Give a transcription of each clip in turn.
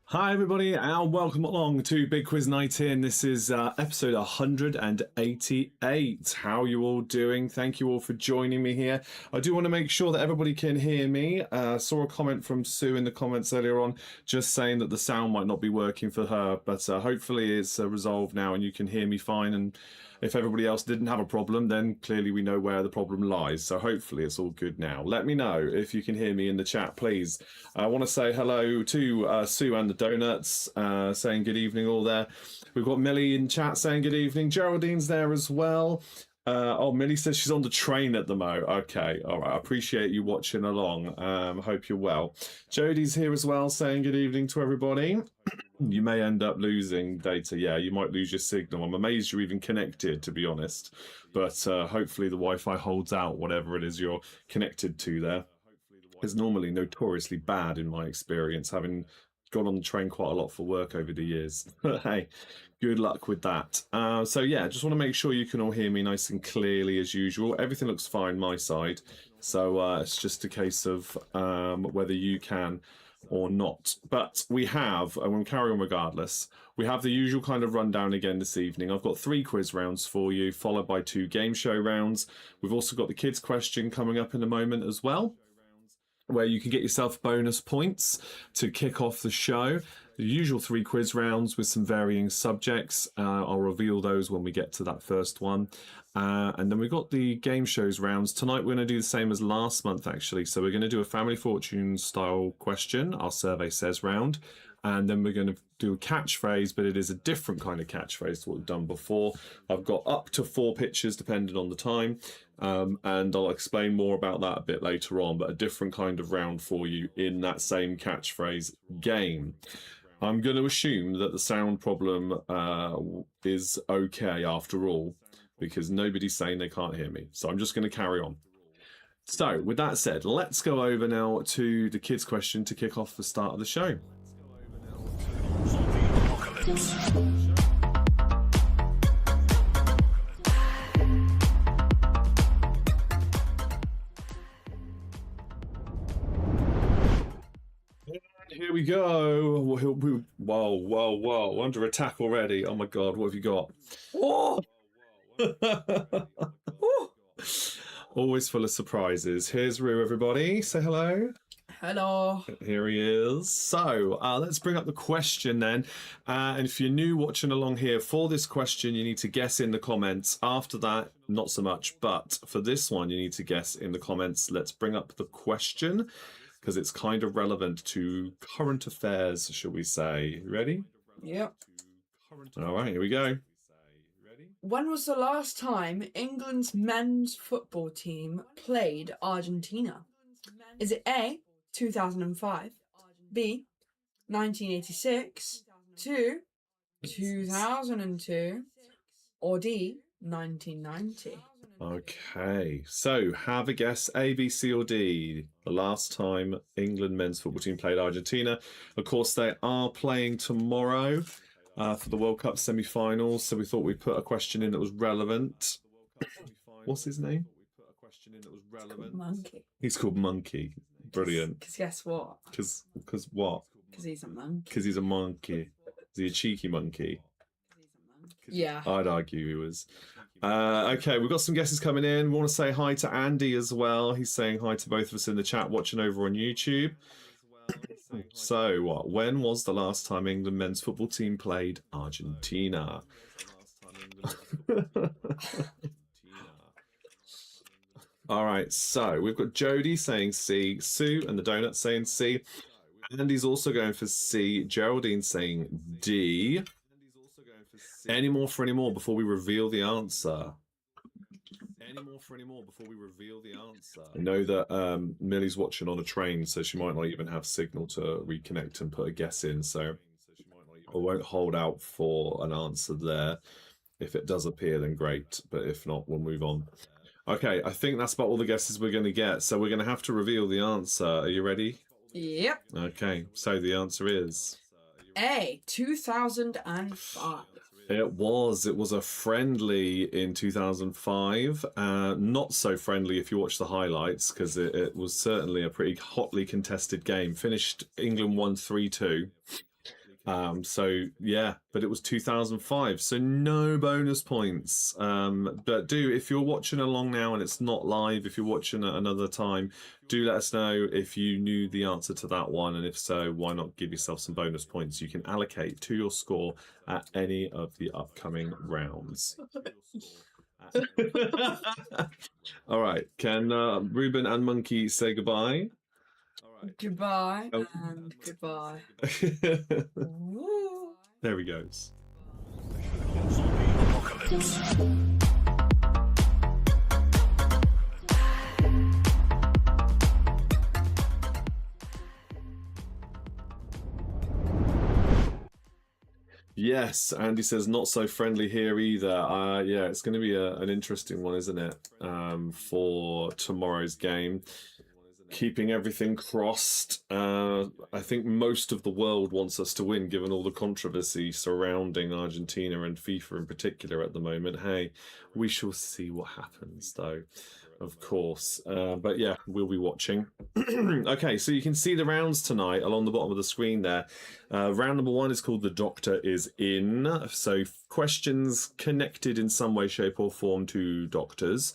Hi everybody and welcome along to Big Quiz 19. This is episode 188. How are you all doing? Thank you all for joining me here. I do want to make sure that everybody can hear me. Saw a comment from Sue in the comments earlier on just saying that the sound might not be working for her, but hopefully it's resolved now and you can hear me fine. And if everybody else didn't have a problem, then clearly we know where the problem lies. So hopefully it's all good now. Let me know if you can hear me in the chat, please. I want to say hello to Sue and the Donuts, saying good evening all there. We've got Millie in chat saying good evening. Geraldine's there as well. Oh, Millie says she's on the train at the mo. Okay, all right. I appreciate you watching along. Hope you're well. Jodie's here as well saying good evening to everybody. You may end up losing data. Yeah, you might lose your signal. I'm amazed you're even connected, to be honest. But hopefully the Wi-Fi holds out, whatever it is you're connected to there. It's normally notoriously bad in my experience, having gone on the train quite a lot for work over the years. Hey, good luck with that. So yeah, just want to make sure you can all hear me nice and clearly as usual. Everything looks fine my side. So it's just a case of whether you can or not. But we have, and we'll carry on regardless, we have the usual kind of rundown again this evening. I've got 3 quiz rounds for you, followed by 2 game show rounds. We've also got the kids question coming up in a moment as well, where you can get yourself bonus points to kick off the show. The usual 3 quiz rounds with some varying subjects. I'll reveal those when we get to that first one. And then we've got the game shows rounds. Tonight we're going to do the same as last month, actually. So we're going to do a Family Fortune style question, our Survey Says round. And then we're going to do a catchphrase, but it is a different kind of catchphrase to what we've done before. I've got up to 4 pictures depending on the time. And I'll explain more about that a bit later on, but a different kind of round for you in that same catchphrase game. I'm going to assume that the sound problem is okay after all, because nobody's saying they can't hear me. So I'm just going to carry on. So with that said, let's go over now to the kids question to kick off the start of the show. Here we go. Whoa. Under attack already. Oh my God, what have you got? Oh! Always full of surprises. Here's Rue, everybody. Say hello. Hello. Here he is. So let's bring up the question then. And if you're new watching along here, for this question, you need to guess in the comments. After that, not so much. But for this one, you need to guess in the comments. Let's bring up the question, because it's kind of relevant to current affairs, shall we say. Ready? Yep. All right, here we go. When was the last time England's men's football team played Argentina? Is it A, 2005, B, 1986, 2002, or D, 1990? Okay, so have a guess, A, B, C, or D. The last time England men's football team played Argentina. Of course, they are playing tomorrow for the World Cup semi-finals, so we thought we'd put a question in that was relevant. What's his name? It's called Monkey. He's called Monkey. Brilliant. Because guess what? Because what? Because he's a monkey. Because he's a monkey. Is he a cheeky monkey? Yeah. I'd argue he was. Okay, we've got some guesses coming in. We want to say hi to Andy as well. He's saying hi to both of us in the chat watching over on YouTube. So, what? When was the last time England men's football team played Argentina? All right, so we've got Jodie saying C, Sue and the Donut saying C. Andy's also going for C, Geraldine saying D. Any more before we reveal the answer? I know that Millie's watching on a train, so she might not even have signal to reconnect and put a guess in, so I won't hold out for an answer there. If it does appear, then great, but if not, we'll move on. Okay, I think that's about all the guesses we're going to get, so we're going to have to reveal the answer. Are you ready? Yep. Okay, so the answer is A, 2005. It was a friendly in 2005. Not so friendly if you watch the highlights, because it was certainly a pretty hotly contested game. Finished England 1-3-2. So yeah, but it was 2005, so no bonus points. But if you're watching along now and it's not live, if you're watching at another time, do let us know if you knew the answer to that one, and if so, why not give yourself some bonus points you can allocate to your score at any of the upcoming rounds. All right, can Ruben and Monkey say goodbye? Goodbye and goodbye. Woo. There he goes. Apocalypse. Yes, Andy says not so friendly here either. Yeah, it's going to be an interesting one, isn't it? For tomorrow's game. Keeping everything crossed. I think most of the world wants us to win, given all the controversy surrounding Argentina and FIFA in particular at the moment. Hey, we shall see what happens, though, of course. But yeah, we'll be watching. Okay, so you can see the rounds tonight along the bottom of the screen there. Round number 1 is called The Doctor is In. So questions connected in some way, shape or form to doctors.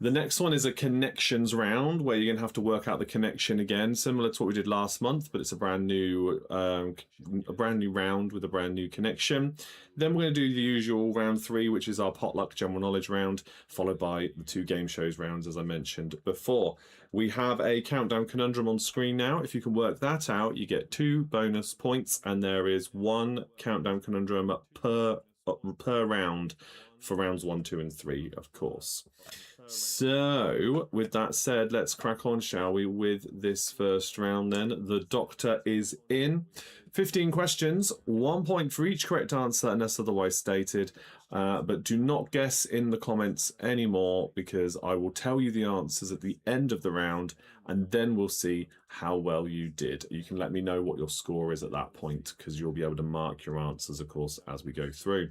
The next one is a connections round where you're going to have to work out the connection again, similar to what we did last month, but it's a brand new round with a brand new connection. Then we're going to do the usual round 3, which is our potluck general knowledge round, followed by the 2 game shows rounds, as I mentioned before. We have a countdown conundrum on screen now. If you can work that out, you get 2 bonus points, and there is 1 countdown conundrum per round for rounds 1, 2, and 3, of course. So, with that said, let's crack on, shall we, with this first round then. The Doctor is in. 15 questions, 1 point for each correct answer unless otherwise stated. But do not guess in the comments anymore, because I will tell you the answers at the end of the round, and then we'll see how well you did. You can let me know what your score is at that point, because you'll be able to mark your answers, of course, as we go through.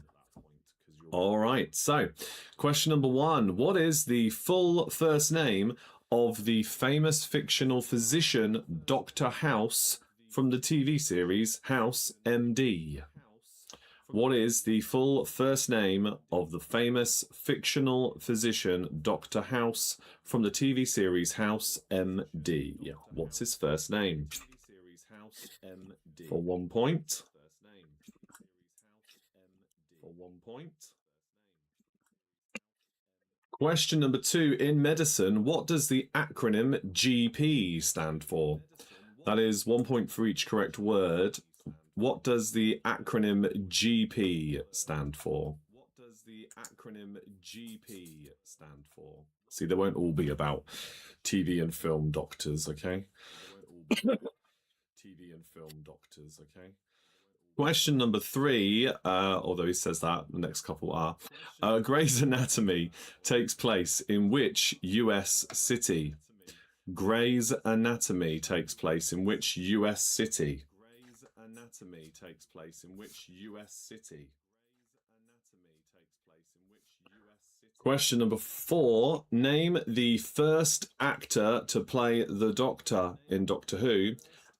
All right, so question number 1. What is the full first name of the famous fictional physician Dr. House from the TV series House MD? What is the full first name of the famous fictional physician Dr. House from the TV series House MD? What's his first name? For 1 point. For 1 point. Question number 2. In medicine, what does the acronym GP stand for? That is 1 point for each correct word. What does the acronym GP stand for? What does the acronym GP stand for? See, they won't all be about TV and film doctors, okay? TV and film doctors, okay? Question number 3, although he says that, the next couple are. Grey's Anatomy takes place in which US city? Grey's Anatomy takes place in which US city? Grey's Anatomy takes place in which US city? Question number 4. Name the first actor to play the Doctor in Doctor Who,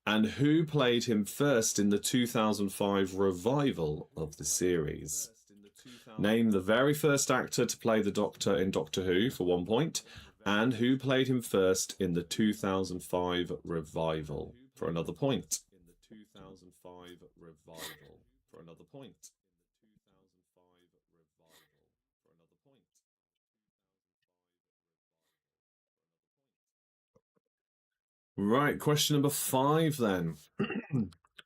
and who played him first in the 2005 revival of the series? Name the very first actor to play the Doctor in Doctor Who for 1 point, and who played him first in the 2005 revival for another point. Right, question number 5 then.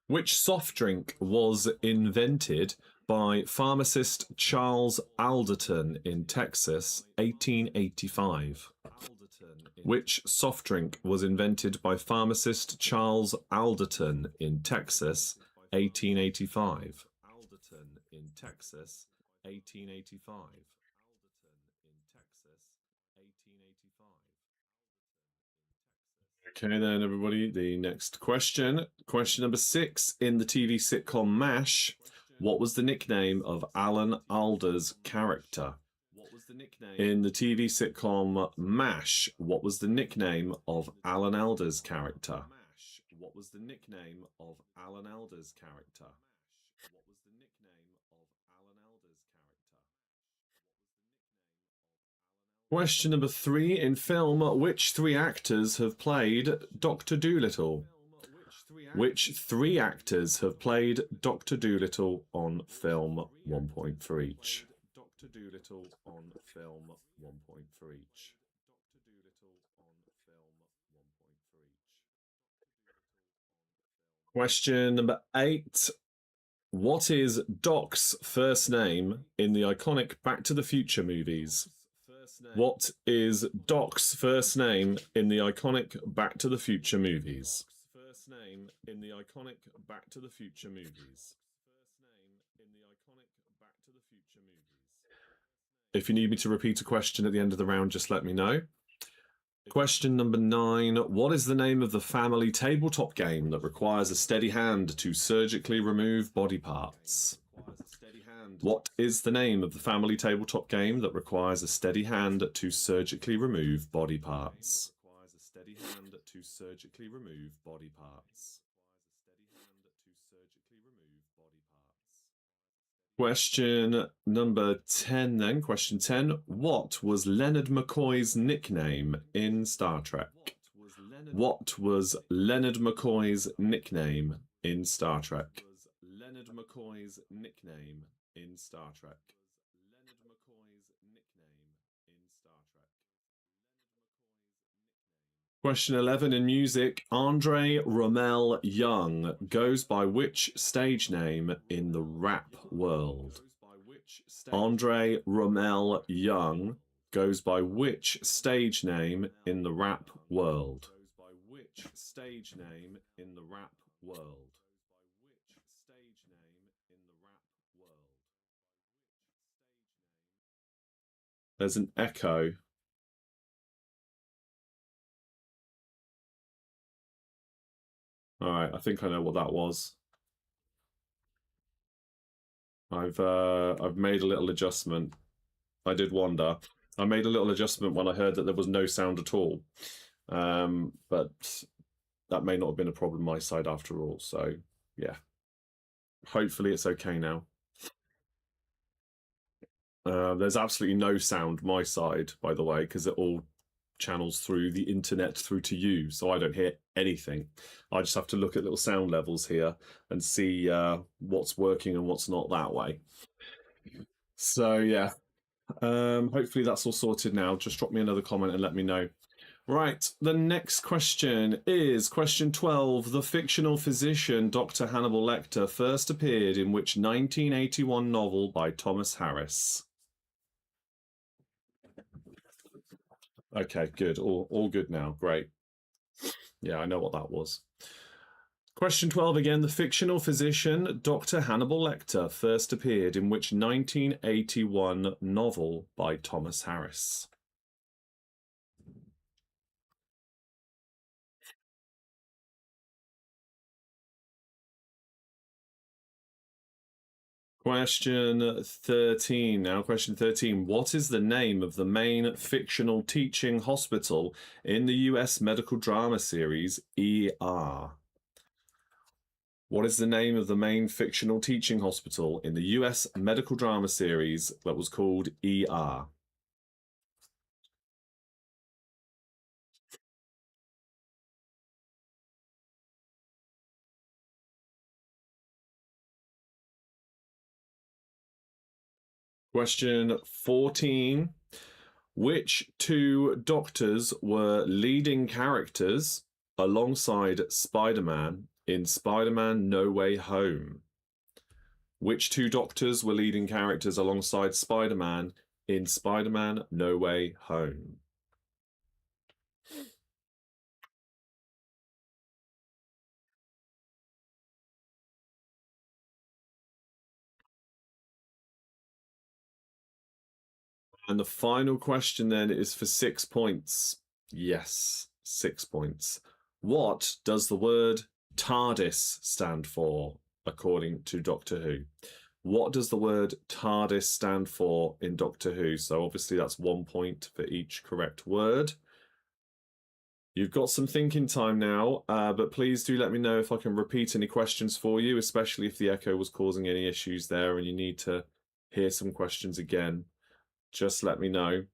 Which soft drink was invented by pharmacist Charles Alderton in Texas, 1885? Which soft drink was invented by pharmacist Charles Alderton in Texas, 1885? Alderton in Texas, 1885. Okay then, everybody, the next question. Question number 6. In the TV sitcom MASH, what was the nickname of Alan Alda's character? In the TV sitcom MASH, what was the nickname of Alan Alda's character? What was the nickname of Alan Alda's character? Question number 3. In film, which 3 actors have played Dr. Dolittle? Which 3 actors have played Dr. Dolittle on film? 1 point for each. Dr. Dolittle on film, 1 point for each. Question number 8. What is Doc's first name in the iconic Back to the Future movies? What is Doc's first name in the iconic Back to the Future movies? First name in the iconic Back to the Future movies. If you need me to repeat a question at the end of the round, just let me know. Question number 9. What is the name of the family tabletop game that requires a steady hand to surgically remove body parts? What is the name of the family tabletop game that requires a steady hand to surgically remove body parts? Question number 10 then. Question 10. What was Leonard McCoy's nickname in Star Trek? What was Leonard McCoy's nickname in Star Trek? Leonard McCoy's nickname in Star Trek. Question 11 in music. Andre Rommel Young goes by which stage name in the rap world? Andre Rommel Young goes by which stage name in the rap world? There's an echo. All right, I think I know what that was. I've made a little adjustment. I did wonder. I made a little adjustment when I heard that there was no sound at all. But that may not have been a problem on my side after all. So yeah, hopefully it's okay now. There's absolutely no sound my side, by the way, because it all channels through the internet through to you, so I don't hear anything. I just have to look at little sound levels here and see what's working and what's not that way. So yeah, hopefully that's all sorted now. Just drop me another comment and let me know. Right, the next question is question 12. The fictional physician Dr. Hannibal Lecter first appeared in which 1981 novel by Thomas Harris? Okay, good. All good now. Great. Yeah, I know what that was. Question 12 again. The fictional physician Dr. Hannibal Lecter first appeared in which 1981 novel by Thomas Harris? Question 13 now. Question 13. What is the name of the main fictional teaching hospital in the US medical drama series ER? What is the name of the main fictional teaching hospital in the US medical drama series that was called ER? Question 14. Which 2 doctors were leading characters alongside Spider-Man in Spider-Man No Way Home? Which 2 doctors were leading characters alongside Spider-Man in Spider-Man No Way Home? And the final question then is for 6 points. Yes, 6 points. What does the word TARDIS stand for, according to Doctor Who? What does the word TARDIS stand for in Doctor Who? So obviously that's 1 point for each correct word. You've got some thinking time now, but please do let me know if I can repeat any questions for you, especially if the echo was causing any issues there and you need to hear some questions again. Just let me know.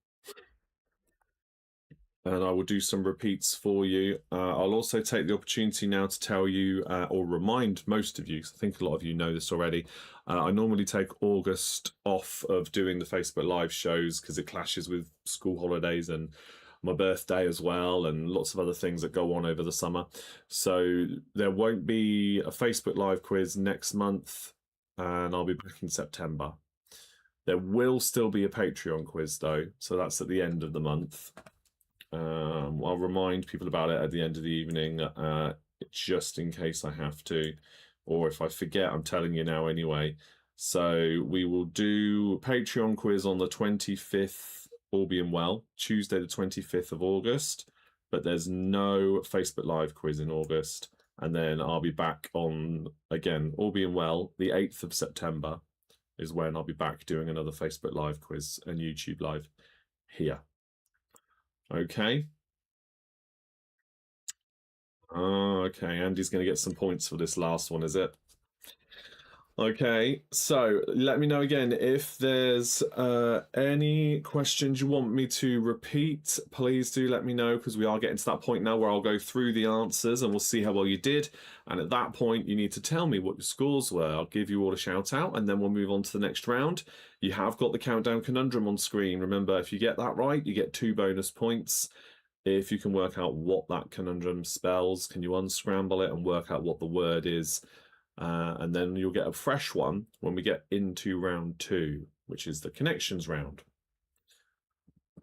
and I will do some repeats for you. I'll also take the opportunity now to tell you or remind most of you, because I think a lot of you know this already, I normally take August off of doing the Facebook Live shows because it clashes with school holidays and my birthday as well, and lots of other things that go on over the summer. So there won't be a Facebook Live quiz next month, and I'll be back in September. There will still be a Patreon quiz though, so that's at the end of the month. I'll remind people about it at the end of the evening, just in case I have to, or if I forget, I'm telling you now anyway. So we will do Patreon quiz on the 25th, all being well, Tuesday the 25th of August, but there's no Facebook Live quiz in August. And then I'll be back on, again, all being well, the 8th of September is when I'll be back doing another Facebook Live quiz and YouTube Live here. Okay. Oh, okay. Andy's going to get some points for this last one, is it? Okay, so let me know again if there's any questions you want me to repeat. Please do let me know, because we are getting to that point now where I'll go through the answers and we'll see how well you did. And at that point, you need to tell me what your scores were. I'll give you all a shout out and then we'll move on to the next round. You have got the countdown conundrum on screen. Remember, if you get that right, you get 2 bonus points. If you can work out what that conundrum spells, can you unscramble it and work out what the word is? And then you'll get a fresh one when we get into round 2, which is the connections round.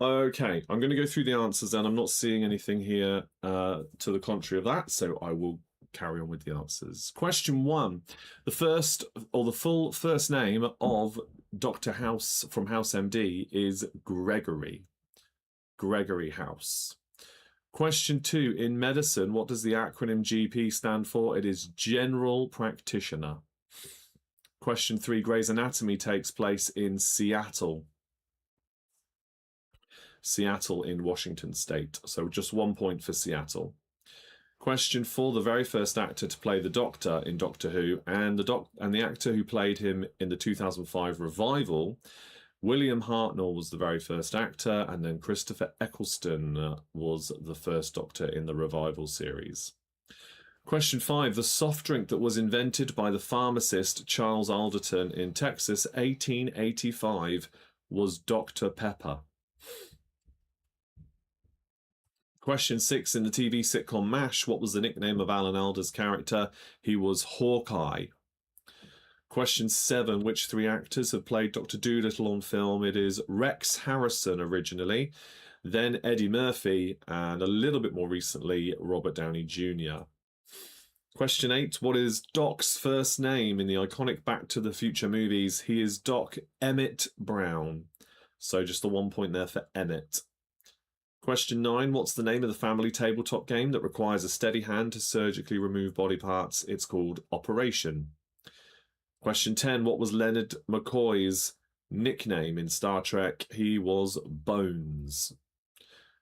Okay, I'm going to go through the answers, and I'm not seeing anything here to the contrary of that, so I will carry on with the answers. Question 1. The first, or the full first name of Dr. House from House MD is Gregory. Gregory House. Question 2, in medicine, what does the acronym GP stand for? It is General Practitioner. Question 3, Grey's Anatomy takes place in Seattle. Seattle in Washington State. So just 1 point for Seattle. Question 4, the very first actor to play the Doctor in Doctor Who, and the actor who played him in the 2005 revival, William Hartnell, was the very first actor, and then Christopher Eccleston was the first Doctor in the revival series. Question 5. The soft drink that was invented by the pharmacist Charles Alderton in Texas, 1885, was Dr. Pepper. Question 6. In the TV sitcom MASH, what was the nickname of Alan Alda's character? He was Hawkeye. Question 7, which 3 actors have played Dr. Dolittle on film? It is Rex Harrison originally, then Eddie Murphy, and a little bit more recently, Robert Downey Jr. Question 8, what is Doc's first name in the iconic Back to the Future movies? He is Doc Emmett Brown. So just the 1 point there for Emmett. Question 9, what's the name of the family tabletop game that requires a steady hand to surgically remove body parts? It's called Operation. Question 10, what was Leonard McCoy's nickname in Star Trek? He was Bones.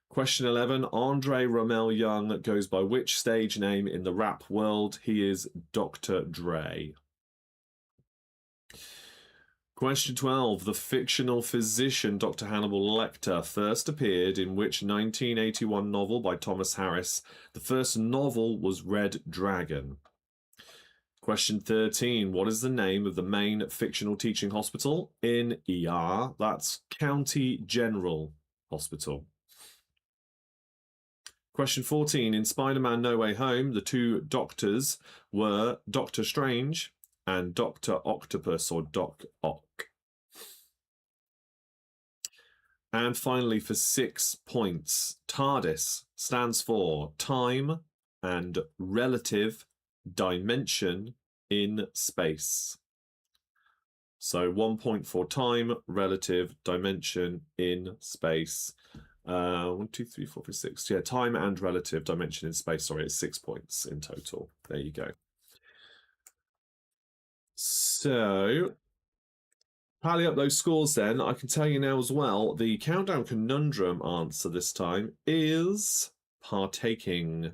Question 11, Andre Romel Young goes by which stage name in the rap world? He is Dr. Dre. Question 12, the fictional physician Dr. Hannibal Lecter first appeared in which 1981 novel by Thomas Harris? The first novel was Red Dragon. Question 13, what is the name of the main fictional teaching hospital in ER? That's County General Hospital. Question 14, in Spider-Man No Way Home, the 2 doctors were Doctor Strange and Dr. Octopus, or Doc Ock. And finally, for 6 points, TARDIS stands for Time and Relative Dimension in Space. So 1 point for time, relative, dimension in space. 1, 2, 3, 4, 5, 6. Yeah, time and relative dimension in space. Sorry, it's 6 points in total. There you go. So tally up those scores then. I can tell you now as well, the countdown conundrum answer this time is partaking.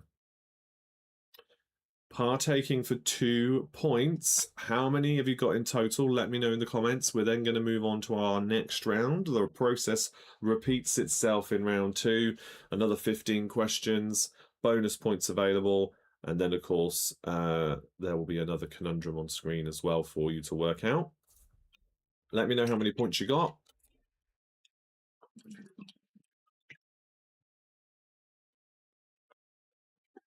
Partaking for 2 points. How many have you got in total? Let me know in the comments. We're then going to move on to our next round. The process repeats itself in round 2. Another 15 questions, bonus points available, and then, of course, there will be another conundrum on screen as well for you to work out. Let me know how many points you got.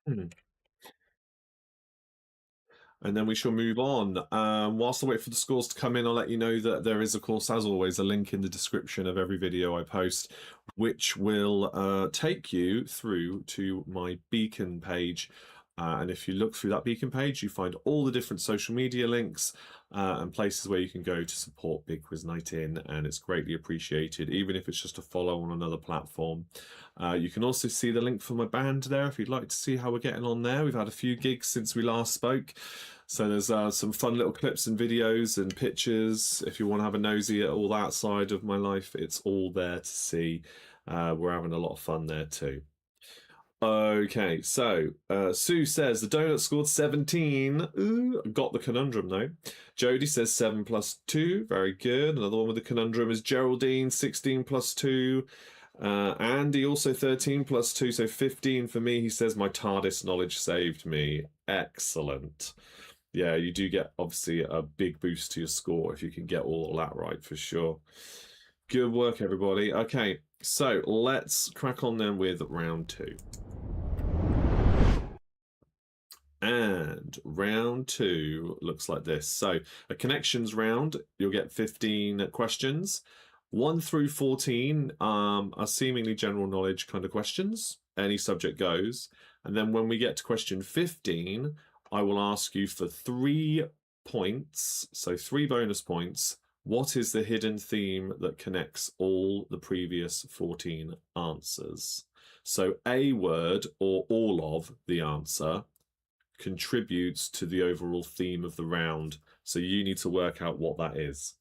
And then we shall move on. Whilst I wait for the scores to come in, I'll let you know that there is, of course, as always, a link in the description of every video I post, which will take you through to my Beacon page. And if you look through that Beacon page, you find all the different social media links and places where you can go to support Big Quiz Night In, and it's greatly appreciated, even if it's just a follow on another platform. You can also see the link for my band there if you'd like to see how we're getting on there. We've had a few gigs since we last spoke, so there's some fun little clips and videos and pictures. If you want to have a nosy at all that side of my life, it's all there to see. We're having a lot of fun there too. Okay, so Sue says the donut scored 17. Ooh, got the conundrum though. Jody says 7 plus 2. Very good. Another one with the conundrum is Geraldine, 16 plus 2. Andy also 13 plus 2, so 15 for me. He says my TARDIS knowledge saved me. Excellent. Yeah, you do get obviously a big boost to your score if you can get all that right for sure. Good work, everybody. Okay, so let's crack on then with round 2. And round 2 looks like this. So a connections round, you'll get 15 questions. 1 through 14 are seemingly general knowledge kind of questions. Any subject goes. And then when we get to question 15, I will ask you for 3 points, so 3 bonus points. What is the hidden theme that connects all the previous 14 answers? So a word or all of the answer contributes to the overall theme of the round. So you need to work out what that is.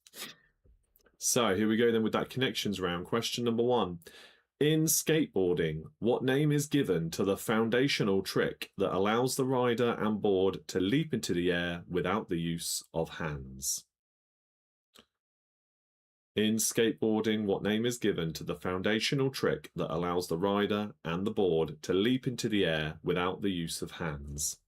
So here we go then with that connections round. Question number 1. In skateboarding, what name is given to the foundational trick that allows the rider and board to leap into the air without the use of hands? In skateboarding, what name is given to the foundational trick that allows the rider and the board to leap into the air without the use of hands?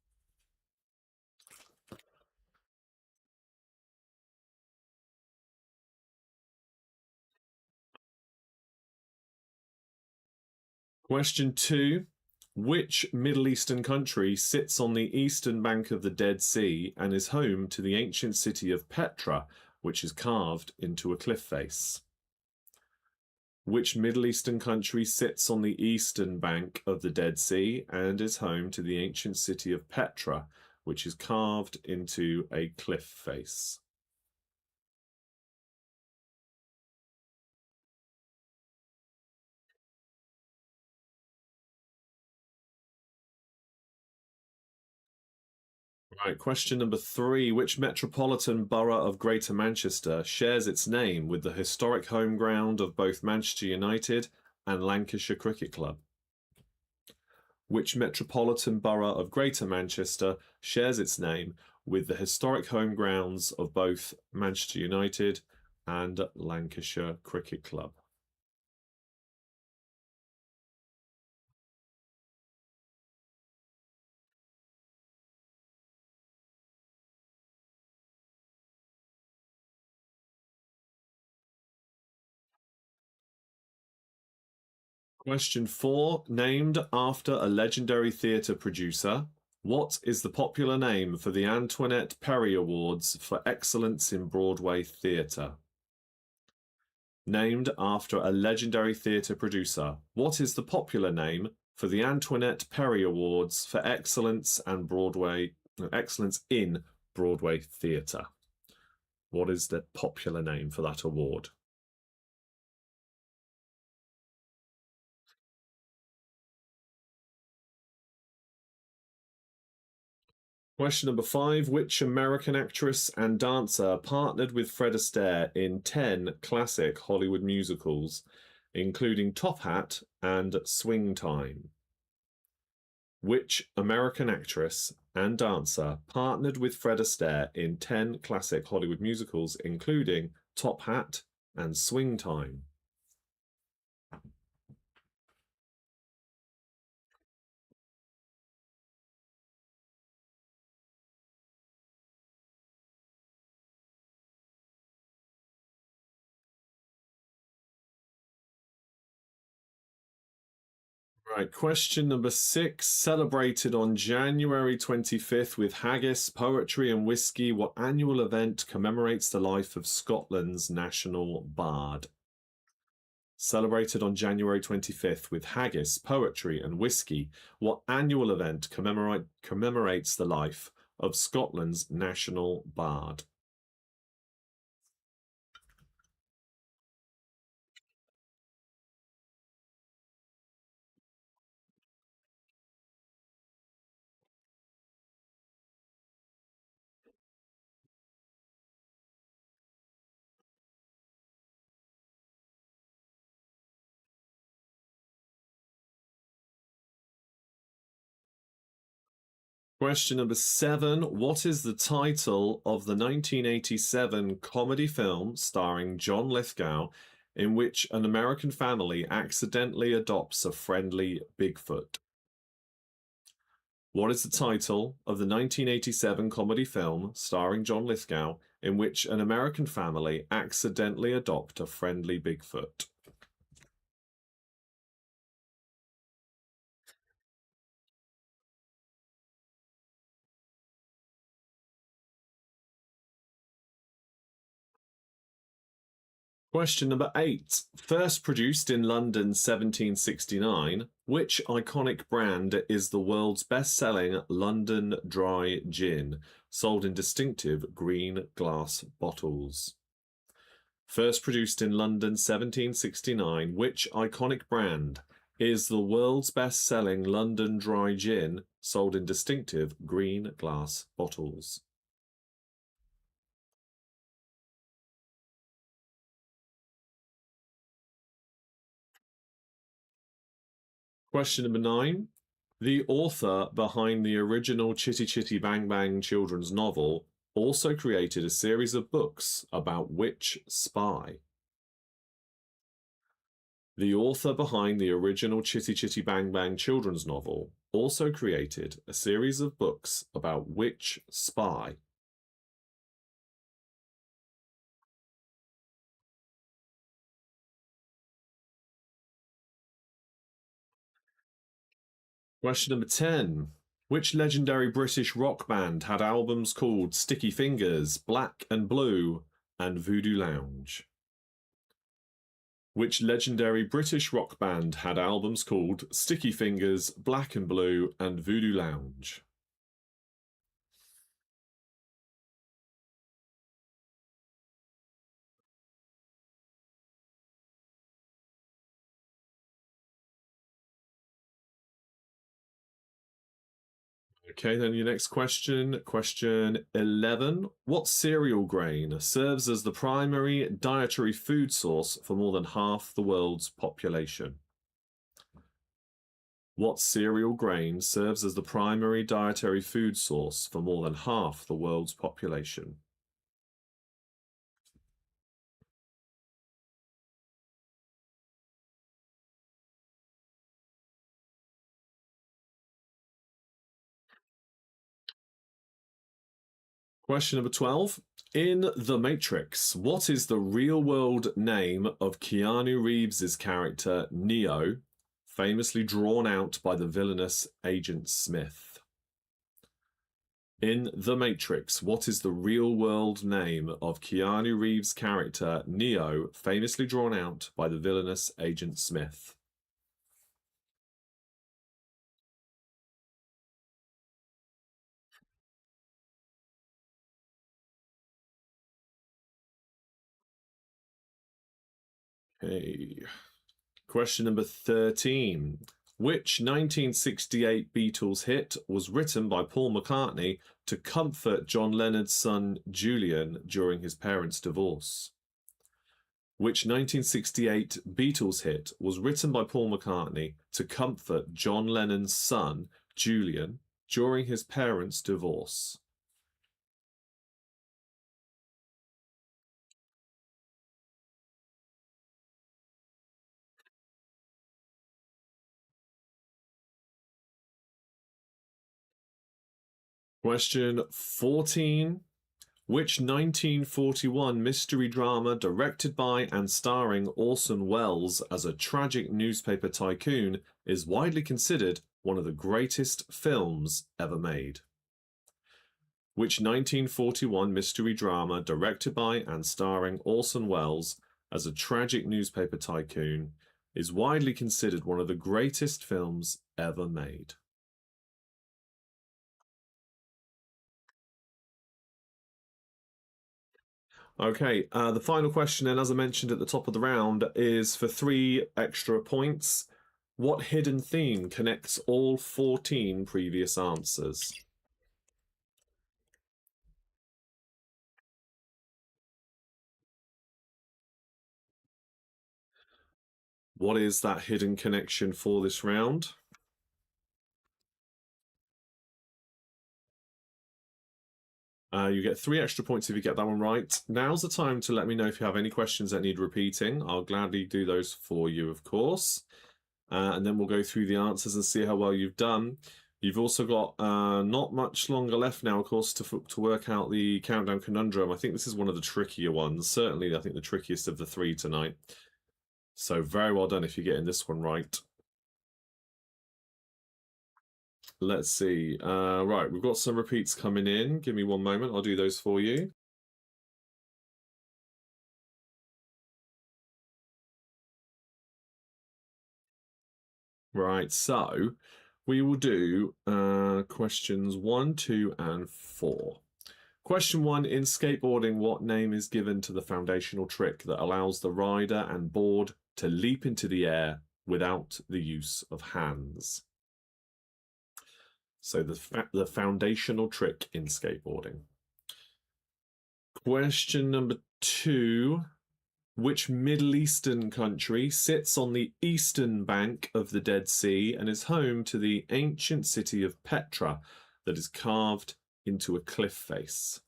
Question 2. Which Middle Eastern country sits on the eastern bank of the Dead Sea and is home to the ancient city of Petra, which is carved into a cliff face? Which Middle Eastern country sits on the eastern bank of the Dead Sea and is home to the ancient city of Petra, which is carved into a cliff face? Right, question number 3. Which metropolitan borough of Greater Manchester shares its name with the historic home ground of both Manchester United and Lancashire Cricket Club? Which metropolitan borough of Greater Manchester shares its name with the historic home grounds of both Manchester United and Lancashire Cricket Club? Question 4. Named after a legendary theatre producer, what is the popular name for the Antoinette Perry Awards for Excellence in Broadway Theatre? Named after a legendary theatre producer, what is the popular name for the Antoinette Perry Awards for Excellence in Broadway Theatre? What is the popular name for that award? Question number 5. Which American actress and dancer partnered with Fred Astaire in 10 classic Hollywood musicals, including Top Hat and Swing Time? Which American actress and dancer, partnered with Fred Astaire in 10 classic Hollywood musicals, including Top Hat and Swing Time? Right, question number 6. Celebrated on January 25th with haggis, poetry, and whiskey, what annual event commemorates the life of Scotland's national bard? Celebrated on January 25th with haggis, poetry, and whiskey, what annual event commemorates the life of Scotland's national bard? Question number 7. What is the title of the 1987 comedy film starring John Lithgow in which an American family accidentally adopts a friendly Bigfoot? What is the title of the 1987 comedy film starring John Lithgow in which an American family accidentally adopt a friendly Bigfoot? Question number 8. First produced in London 1769, which iconic brand is the world's best-selling London Dry Gin, sold in distinctive green glass bottles? First produced in London 1769, which iconic brand is the world's best-selling London Dry Gin, sold in distinctive green glass bottles? Question number 9. The author behind the original Chitty Chitty Bang Bang children's novel also created a series of books about which spy? The author behind the original Chitty Chitty Bang Bang children's novel also created a series of books about which spy? Question number 10. Which legendary British rock band had albums called Sticky Fingers, Black and Blue, and Voodoo Lounge? Which legendary British rock band had albums called Sticky Fingers, Black and Blue, and Voodoo Lounge? Okay, then your next question, question 11. What cereal grain serves as the primary dietary food source for more than half the world's population? What cereal grain serves as the primary dietary food source for more than half the world's population? Question number 12. In The Matrix, what is the real world name of Keanu Reeves' character Neo, famously drawn out by the villainous Agent Smith? In The Matrix, what is the real world name of Keanu Reeves' character Neo, famously drawn out by the villainous Agent Smith? Okay. Question number 13. Which 1968 Beatles hit was written by Paul McCartney to comfort John Lennon's son Julian during his parents' divorce? Which 1968 Beatles hit was written by Paul McCartney to comfort John Lennon's son Julian during his parents' divorce? Question 14. Which 1941 mystery drama, directed by and starring Orson Welles as a tragic newspaper tycoon, is widely considered one of the greatest films ever made? Which 1941 mystery drama, directed by and starring Orson Welles as a tragic newspaper tycoon, is widely considered one of the greatest films ever made? Okay, the final question, and as I mentioned at the top of the round, is for 3 extra points. What hidden theme connects all 14 previous answers? What is that hidden connection for this round? You get 3 extra points if you get that one right. Now's the time to let me know if you have any questions that need repeating. I'll gladly do those for you, of course. And then we'll go through the answers and see how well you've done. You've also got not much longer left now, of course, to work out the countdown conundrum. I think this is one of the trickier ones. Certainly, I think the trickiest of the 3 tonight. So very well done if you're getting this one right. Let's see. Right, we've got some repeats coming in. Give me one moment. I'll do those for you. Right, so we will do questions 1, 2, and 4. Question 1, in skateboarding, what name is given to the foundational trick that allows the rider and board to leap into the air without the use of hands? So the foundational trick in skateboarding. Question number 2, which Middle Eastern country sits on the eastern bank of the Dead Sea and is home to the ancient city of Petra that is carved into a cliff face?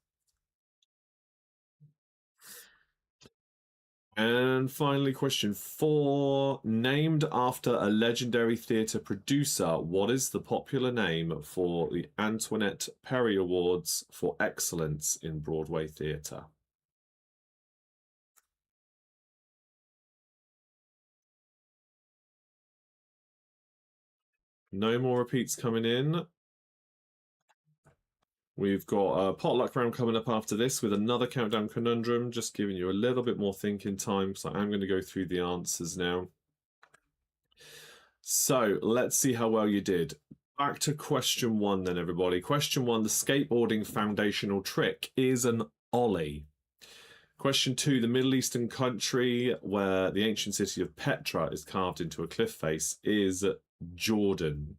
And finally, question 4, named after a legendary theatre producer, what is the popular name for the Antoinette Perry Awards for Excellence in Broadway Theatre? No more repeats coming in. We've got a potluck round coming up after this with another countdown conundrum, just giving you a little bit more thinking time, so I'm going to go through the answers now. So let's see how well you did. Back to question 1 then, everybody. Question 1, the skateboarding foundational trick is an ollie. Question 2, the Middle Eastern country where the ancient city of Petra is carved into a cliff face is Jordan.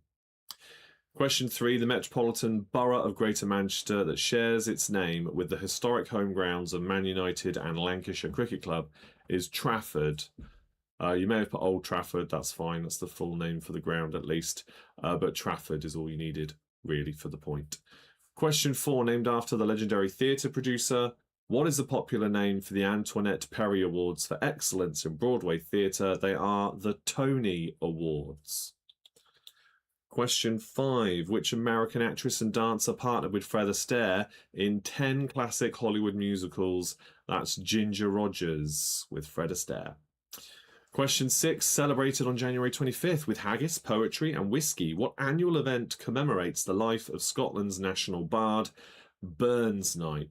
Question 3, the metropolitan borough of Greater Manchester that shares its name with the historic home grounds of Man United and Lancashire Cricket Club is Trafford. You may have put Old Trafford, that's fine, that's the full name for the ground at least, but Trafford is all you needed, really, for the point. Question 4, named after the legendary theatre producer, what is the popular name for the Antoinette Perry Awards for Excellence in Broadway Theatre? They are the Tony Awards. Question 5, which American actress and dancer partnered with Fred Astaire in 10 classic Hollywood musicals? That's Ginger Rogers with Fred Astaire. Question 6, celebrated on January 25th with haggis, poetry, and whiskey. What annual event commemorates the life of Scotland's national bard, Burns Night?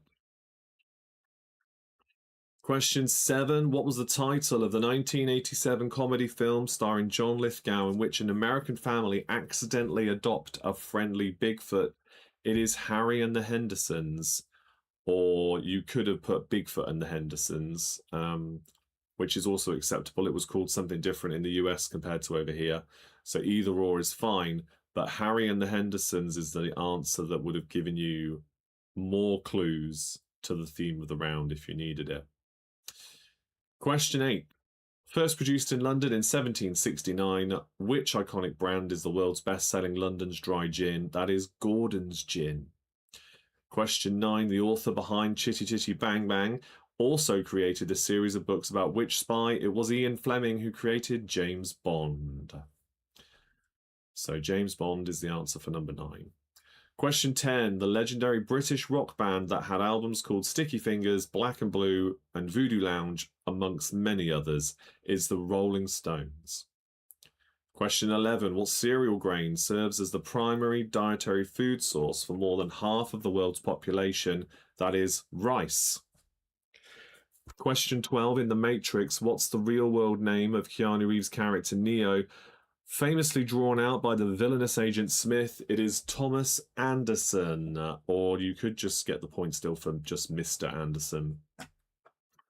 Question 7, what was the title of the 1987 comedy film starring John Lithgow in which an American family accidentally adopt a friendly Bigfoot? It is Harry and the Hendersons, or you could have put Bigfoot and the Hendersons, which is also acceptable. It was called something different in the US compared to over here. So either or is fine, but Harry and the Hendersons is the answer that would have given you more clues to the theme of the round if you needed it. Question 8. First produced in London in 1769, which iconic brand is the world's best-selling London's dry gin? That is Gordon's Gin. Question 9. The author behind Chitty Chitty Bang Bang also created a series of books about which spy? It was Ian Fleming who created James Bond. So James Bond is the answer for number 9. Question 10. The legendary British rock band that had albums called Sticky Fingers, Black and Blue, and Voodoo Lounge, amongst many others, is the Rolling Stones. Question 11. What cereal grain serves as the primary dietary food source for more than half of the world's population? That is rice. Question 12. In The Matrix, what's the real-world name of Keanu Reeves' character Neo? Famously drawn out by the villainous Agent Smith, it is Thomas Anderson. Or you could just get the point still from just Mr. Anderson. I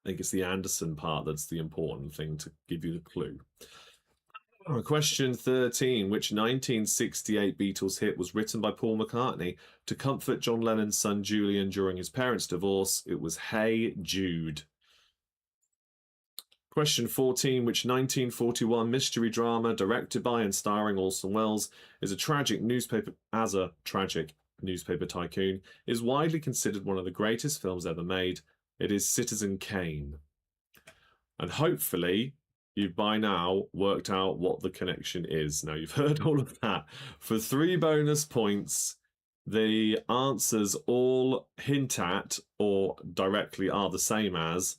think it's the Anderson part that's the important thing to give you the clue. Question 13. Which 1968 Beatles hit was written by Paul McCartney to comfort John Lennon's son Julian during his parents' divorce? It was Hey Jude. Question 14. Which 1941 mystery drama directed by and starring Orson Welles is a tragic newspaper tycoon is widely considered one of the greatest films ever made? It is Citizen Kane. And hopefully you've by now worked out what the connection is. Now you've heard all of that. For 3 bonus points, the answers all hint at or directly are the same as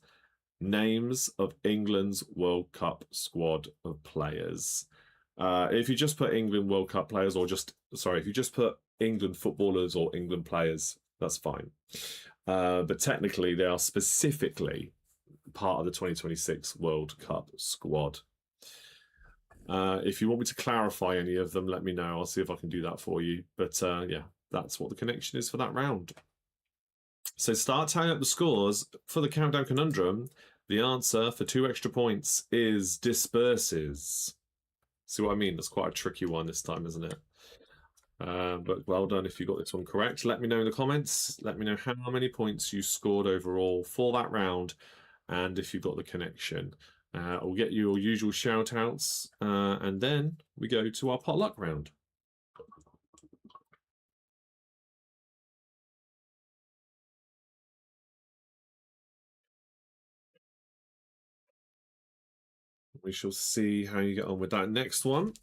names of England's World Cup squad of players. If you just put England World Cup players if you just put England footballers or England players, that's fine. But technically they are specifically part of the 2026 World Cup squad. If you want me to clarify any of them, let me know. I'll see if I can do that for you. But yeah, that's what the connection is for that round. So start tying up the scores for the Countdown Conundrum. The answer for 2 extra points is disperses. See what I mean? That's quite a tricky one this time, isn't it? But well done if you got this one correct. Let me know in the comments. Let me know how many points you scored overall for that round and if you got the connection. I'll get you your usual shout outs and then we go to our potluck round. We shall see how you get on with that next one.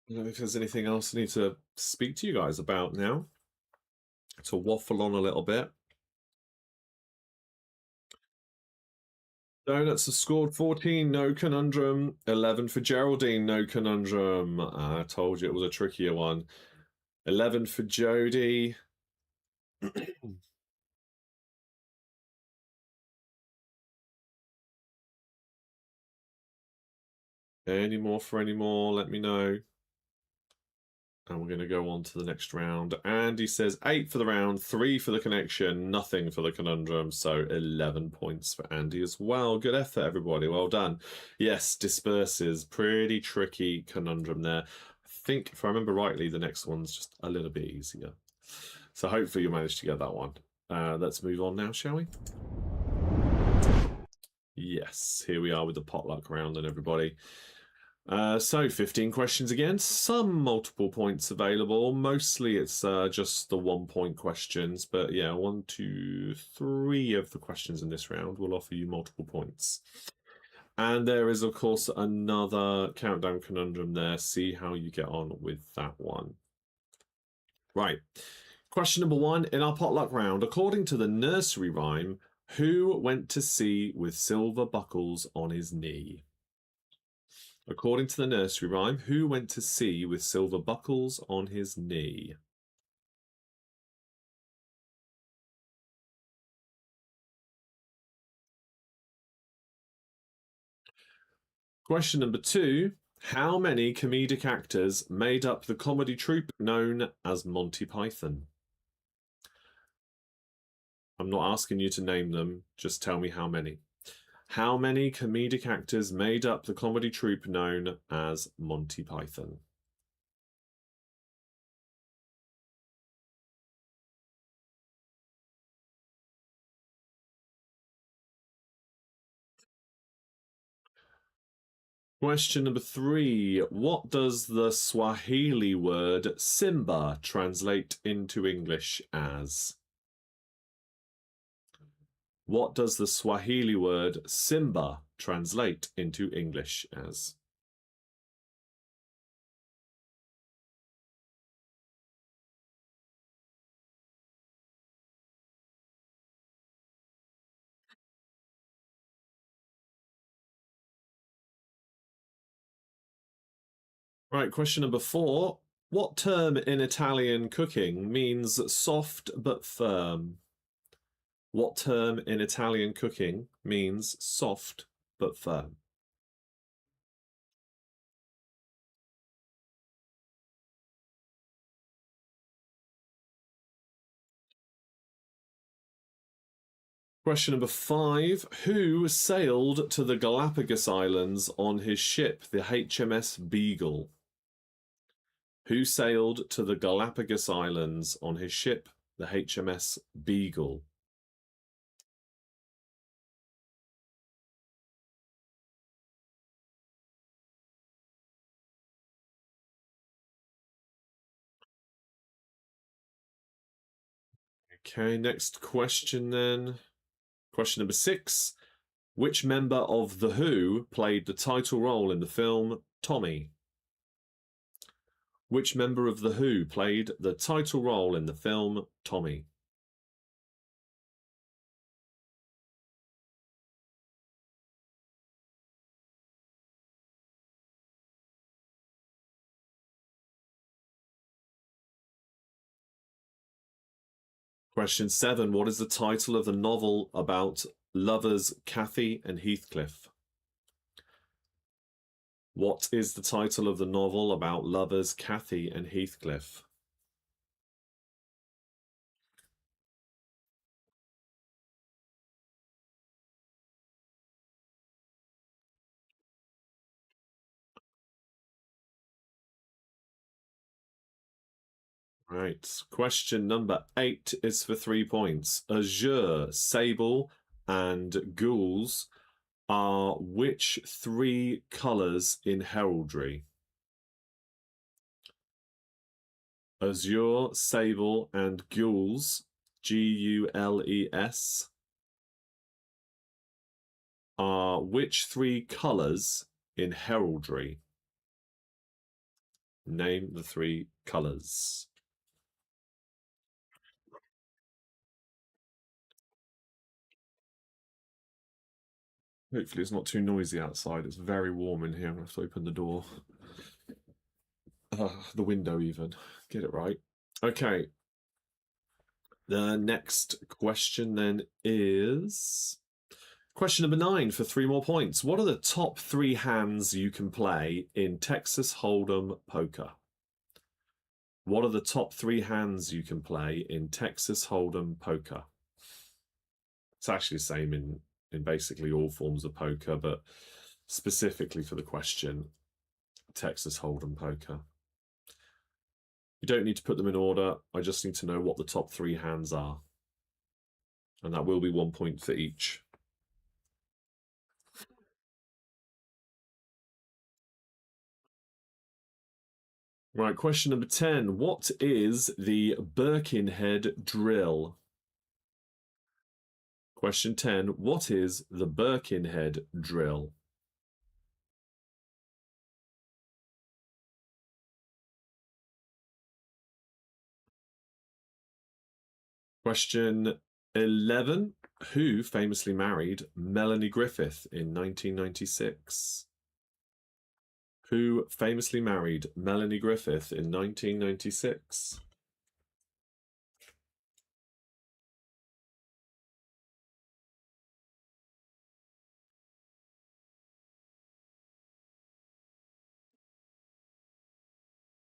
I don't know if there's anything else I need to speak to you guys about now. To waffle on a little bit. Donuts have scored 14, no conundrum. 11 for Geraldine, no conundrum. I told you it was a trickier one. 11 for Jody. Any more for any more, let me know. And we're going to go on to the next round. Andy says 8 for the round, 3 for the connection, nothing for the conundrum. So 11 points for Andy as well. Good effort, everybody. Well done. Yes, disperses. Pretty tricky conundrum there. I think, if I remember rightly, the next one's just a little bit easier. So hopefully you'll manage to get that one. Let's move on now, shall we? Yes, here we are with the potluck round and everybody. So 15 questions again, some multiple points available. Mostly it's just the 1-point questions, but yeah, 1, 2, 3 of the questions in this round will offer you multiple points. And there is, of course, another countdown conundrum there. See how you get on with that one. Right. Question number 1 in our potluck round. According to the nursery rhyme, who went to sea with silver buckles on his knee? According to the nursery rhyme, who went to sea with silver buckles on his knee? Question number 2. How many comedic actors made up the comedy troupe known as Monty Python? I'm not asking you to name them, just tell me how many. How many comedic actors made up the comedy troupe known as Monty Python? Question number 3. What does the Swahili word Simba translate into English as? What does the Swahili word Simba translate into English as? Right, question number 4. What term in Italian cooking means soft but firm? What term in Italian cooking means soft but firm? Question number 5. Who sailed to the Galapagos Islands on his ship, the HMS Beagle? Who sailed to the Galapagos Islands on his ship, the HMS Beagle? Okay, next question then. Question number 6. Which member of The Who played the title role in the film Tommy? Which member of The Who played the title role in the film Tommy? Question 7. What is the title of the novel about lovers Cathy and Heathcliff? What is the title of the novel about lovers Cathy and Heathcliff? Right. Question number 8 is for 3 points. Azure, sable, and gules are which 3 colours in heraldry? Azure, sable, and gules, Gules, are which 3 colours in heraldry? Name the 3 colours. Hopefully it's not too noisy outside. It's very warm in here. I'm going to have to open the door. The window even. Get it right. Okay. The next question then is question number 9 for 3 more points. What are the top 3 hands you can play in Texas Hold'em poker? What are the top 3 hands you can play in Texas Hold'em poker? It's actually the same in basically all forms of poker, but specifically for the question, Texas Hold'em poker. You don't need to put them in order. I just need to know what the top 3 hands are. And that will be 1 point for each. Right, question number 10. What is the Birkenhead drill? Question 10. What is the Birkenhead drill? Question 11. Who famously married Melanie Griffith in 1996? Who famously married Melanie Griffith in 1996?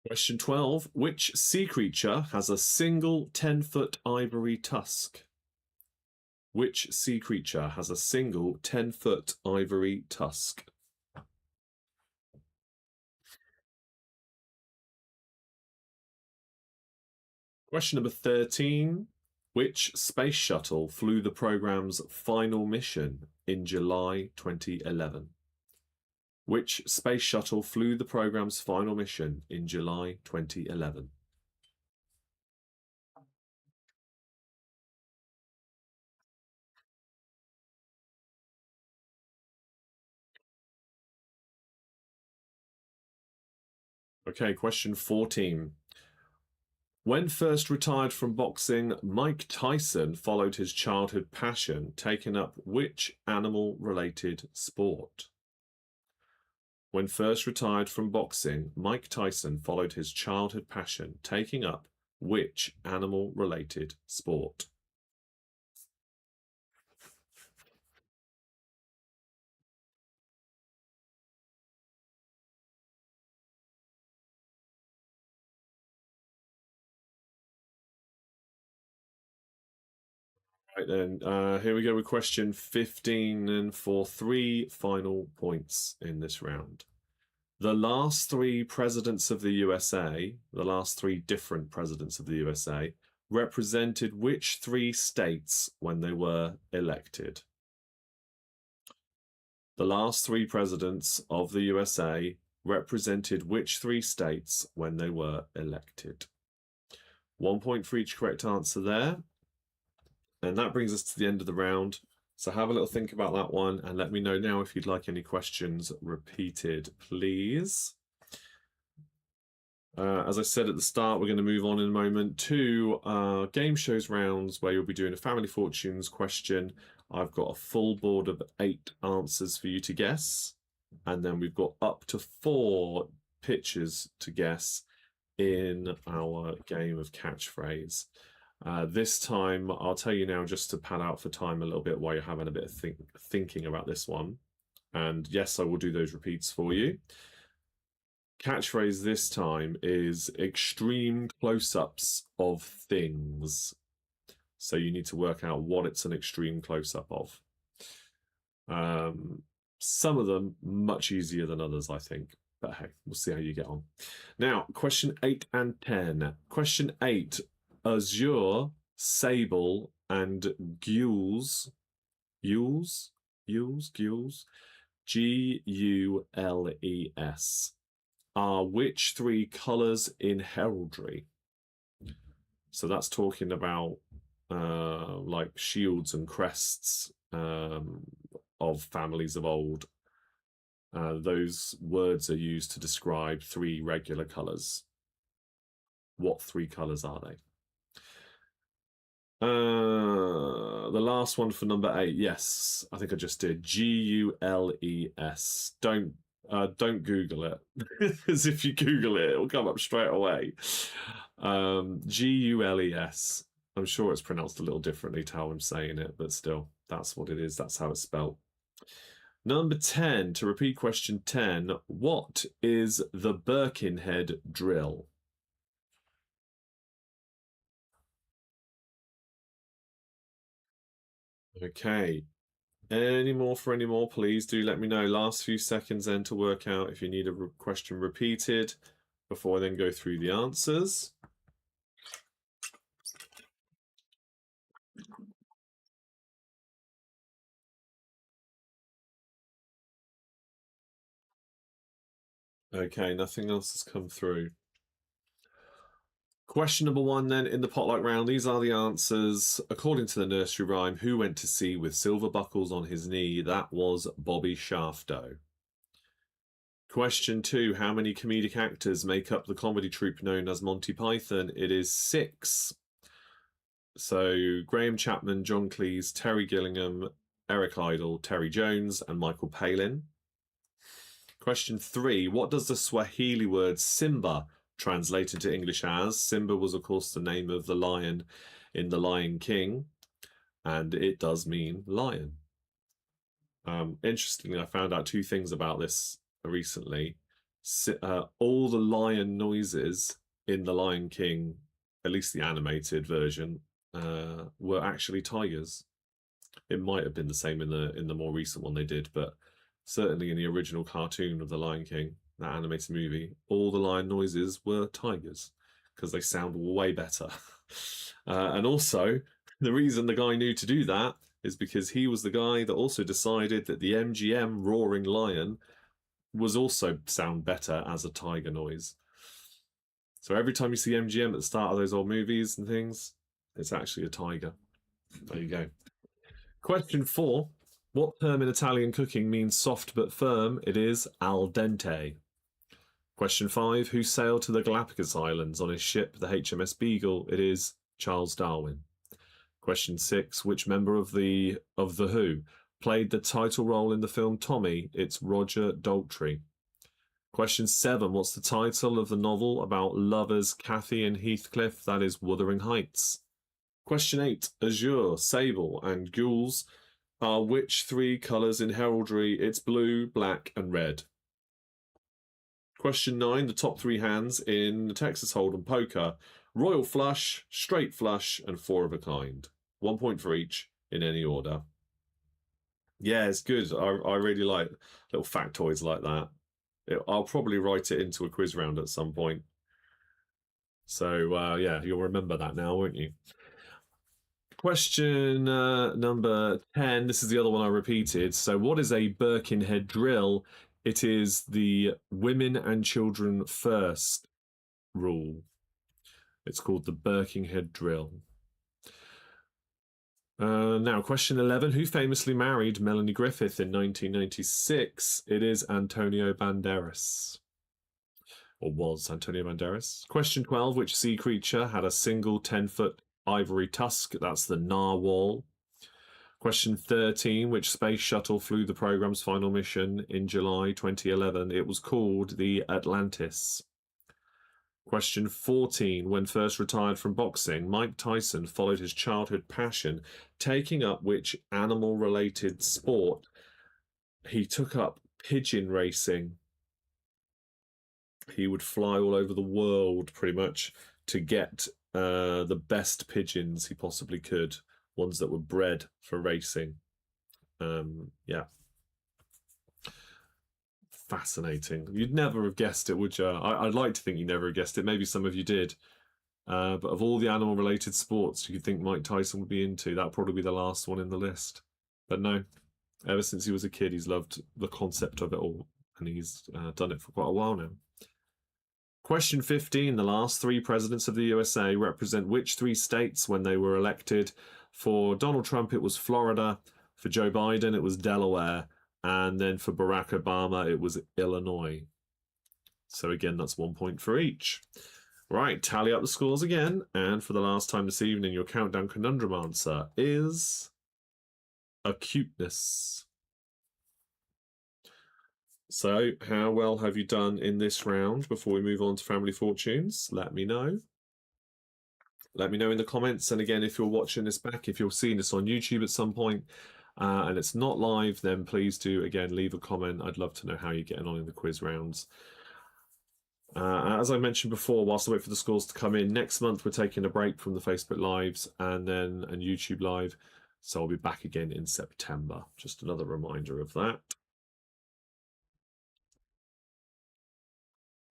Question 12. Which sea creature has a single 10-foot ivory tusk? Which sea creature has a single 10-foot ivory tusk? Question number 13. Which space shuttle flew the program's final mission in July 2011? Which space shuttle flew the program's final mission in July 2011? Okay, question 14. When first retired from boxing, Mike Tyson followed his childhood passion, taking up which animal-related sport? When first retired from boxing, Mike Tyson followed his childhood passion, taking up which animal-related sport? Right then, here we go with question 15, and for 3 final points in this round. The last 3 presidents of the USA, the last 3 different presidents of the USA, represented which 3 states when they were elected? The last 3 presidents of the USA represented which 3 states when they were elected? 1 point for each correct answer there. And that brings us to the end of the round. So have a little think about that one and let me know now if you'd like any questions repeated, please. As I said at the start, we're going to move on in a moment to game shows rounds where you'll be doing a Family Fortunes question. I've got a full board of 8 answers for you to guess. And then we've got up to 4 pictures to guess in our game of catchphrase. This time, I'll tell you now just to pad out for time a little bit while you're having a bit of thinking about this one. And yes, I will do those repeats for you. Catchphrase this time is extreme close-ups of things. So you need to work out what it's an extreme close-up of. Some of them much easier than others, I think. But hey, we'll see how you get on. Now, question 8 and 10. Question 8. Azure, Sable, and Gules, Gules, Gules, are which 3 colours in heraldry? So that's talking about like shields and crests of families of old. Those words are used to describe 3 regular colours. What 3 colours are they? The last one for number 8. Yes, I think I just did. Gules. Don't Google it, because if you Google it, it'll come up straight away. Gules. I'm sure it's pronounced a little differently to how I'm saying it, but still, that's what it is. That's how it's spelled. Number 10, to repeat question 10, what is the Birkenhead drill? Okay. Any more for any more, please do let me know. Last few seconds then to work out if you need a question repeated before I then go through the answers. Okay, nothing else has come through. Question number 1 then in the potluck round. These are the answers. According to the nursery rhyme, who went to sea with silver buckles on his knee? That was Bobby Shafto. Question 2, how many comedic actors make up the comedy troupe known as Monty Python? It is 6. So Graham Chapman, John Cleese, Terry Gilliam, Eric Idle, Terry Jones, and Michael Palin. Question 3, what does the Swahili word Simba translate into English as? Simba was, of course, the name of the lion in The Lion King, and it does mean lion. Interestingly, I found out 2 things about this recently. All the lion noises in The Lion King, at least the animated version, were actually tigers. It might have been the same in the more recent one they did, but certainly in the original cartoon of The Lion King, that animated movie, all the lion noises were tigers because they sound way better. And also, the reason the guy knew to do that is because he was the guy that also decided that the MGM roaring lion was also sound better as a tiger noise. So every time you see MGM at the start of those old movies and things, it's actually a tiger. There you go. Question 4. What term in Italian cooking means soft but firm? It is al dente. Question 5. Who sailed to the Galapagos Islands on his ship, the HMS Beagle? It is Charles Darwin. Question 6. Which member of the Who played the title role in the film Tommy? It's Roger Daltrey. Question 7. What's the title of the novel about lovers Cathy and Heathcliff? That is Wuthering Heights. Question 8. Azure, sable, and gules are which 3 colours in heraldry? It's blue, black, and red. Question 9. The top 3 hands in the Texas Hold'em poker: royal flush, straight flush, and 4 of a kind. 1 point for each in any order. Yeah, it's good. I really like little factoids like that. I'll probably write it into a quiz round at some point. So, yeah, you'll remember that now, won't you? Question number 10. This is the other one I repeated. So what is a Birkenhead drill? It is the women and children first rule. It's called the Birkenhead drill. Now, question 11. Who famously married Melanie Griffith in 1996? It is Antonio Banderas. Or was Antonio Banderas. Question 12. Which sea creature had a single 10-foot ivory tusk? That's the narwhal. Question 13. Which space shuttle flew the program's final mission in July 2011? It was called the Atlantis. Question 14. When first retired from boxing, Mike Tyson followed his childhood passion, taking up which animal-related sport? He took up pigeon racing. He would fly all over the world, pretty much, to get the best pigeons he possibly could, ones that were bred for racing. Yeah. Fascinating. You'd never have guessed it, would you? I'd like to think you never have guessed it. Maybe some of you did. But of all the animal-related sports you could think Mike Tyson would be into, that'd probably be the last one in the list. But no, ever since he was a kid, he's loved the concept of it all, and he's done it for quite a while now. Question 15. The last 3 presidents of the USA represent which 3 states when they were elected? For Donald Trump, it was Florida. For Joe Biden, it was Delaware. And then for Barack Obama, it was Illinois. So again, that's 1 point for each. Right, tally up the scores again. And for the last time this evening, your countdown conundrum answer is acuteness. So, how well have you done in this round before we move on to Family Fortunes? Let me know. Let me know in the comments. And again, if you're watching this back, if you're seeing this on YouTube at some point and it's not live, then please do, again, leave a comment. I'd love to know how you're getting on in the quiz rounds. As I mentioned before, whilst I wait for the scores to come in, next month we're taking a break from the Facebook Lives and then a YouTube Live. So I'll be back again in September. Just another reminder of that.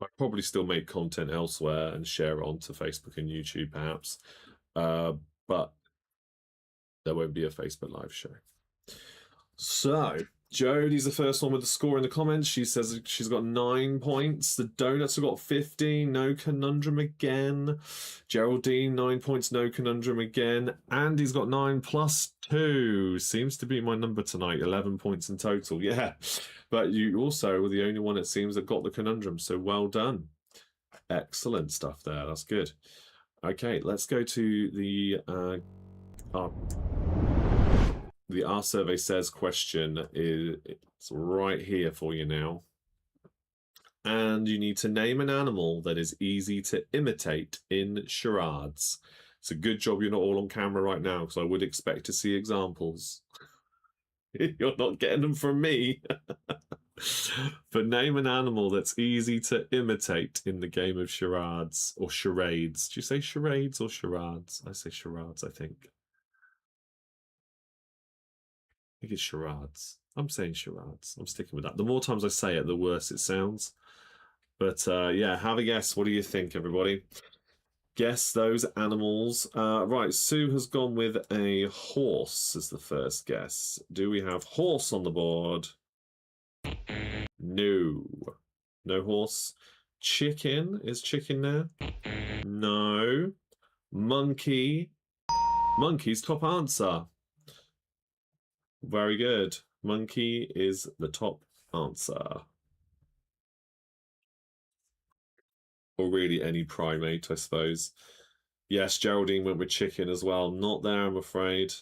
I probably still make content elsewhere and share it onto Facebook and YouTube, perhaps. But there won't be a Facebook Live show. So, Jodie's the first one with the score in the comments. She says she's got 9 points. The Donuts have got 15. No conundrum again. Geraldine, 9 points. No conundrum again. Andy's got 9 plus 2. Seems to be my number tonight. 11 points in total. Yeah. But you also were the only one, it seems, that got the conundrum. So well done. Excellent stuff there. That's good. Okay, let's go to the Our Survey Says question. It's right here for you now. And you need to name an animal that is easy to imitate in charades. It's a good job you're not all on camera right now, because I would expect to see examples. You're not getting them from me. But name an animal that's easy to imitate in the game of charades or charades. Do you say charades or charades? I say charades, I think. I think it's charades. I'm saying charades. I'm sticking with that. The more times I say it, the worse it sounds. But yeah, have a guess. What do you think, everybody? Guess those animals. Right, Sue has gone with a horse as the first guess. Do we have horse on the board? No. No horse. Chicken. Is chicken there? No. Monkey. Monkey's top answer. Very good. Monkey is the top answer. Or really any primate, I suppose. Yes, Geraldine went with chicken as well. Not there, I'm afraid.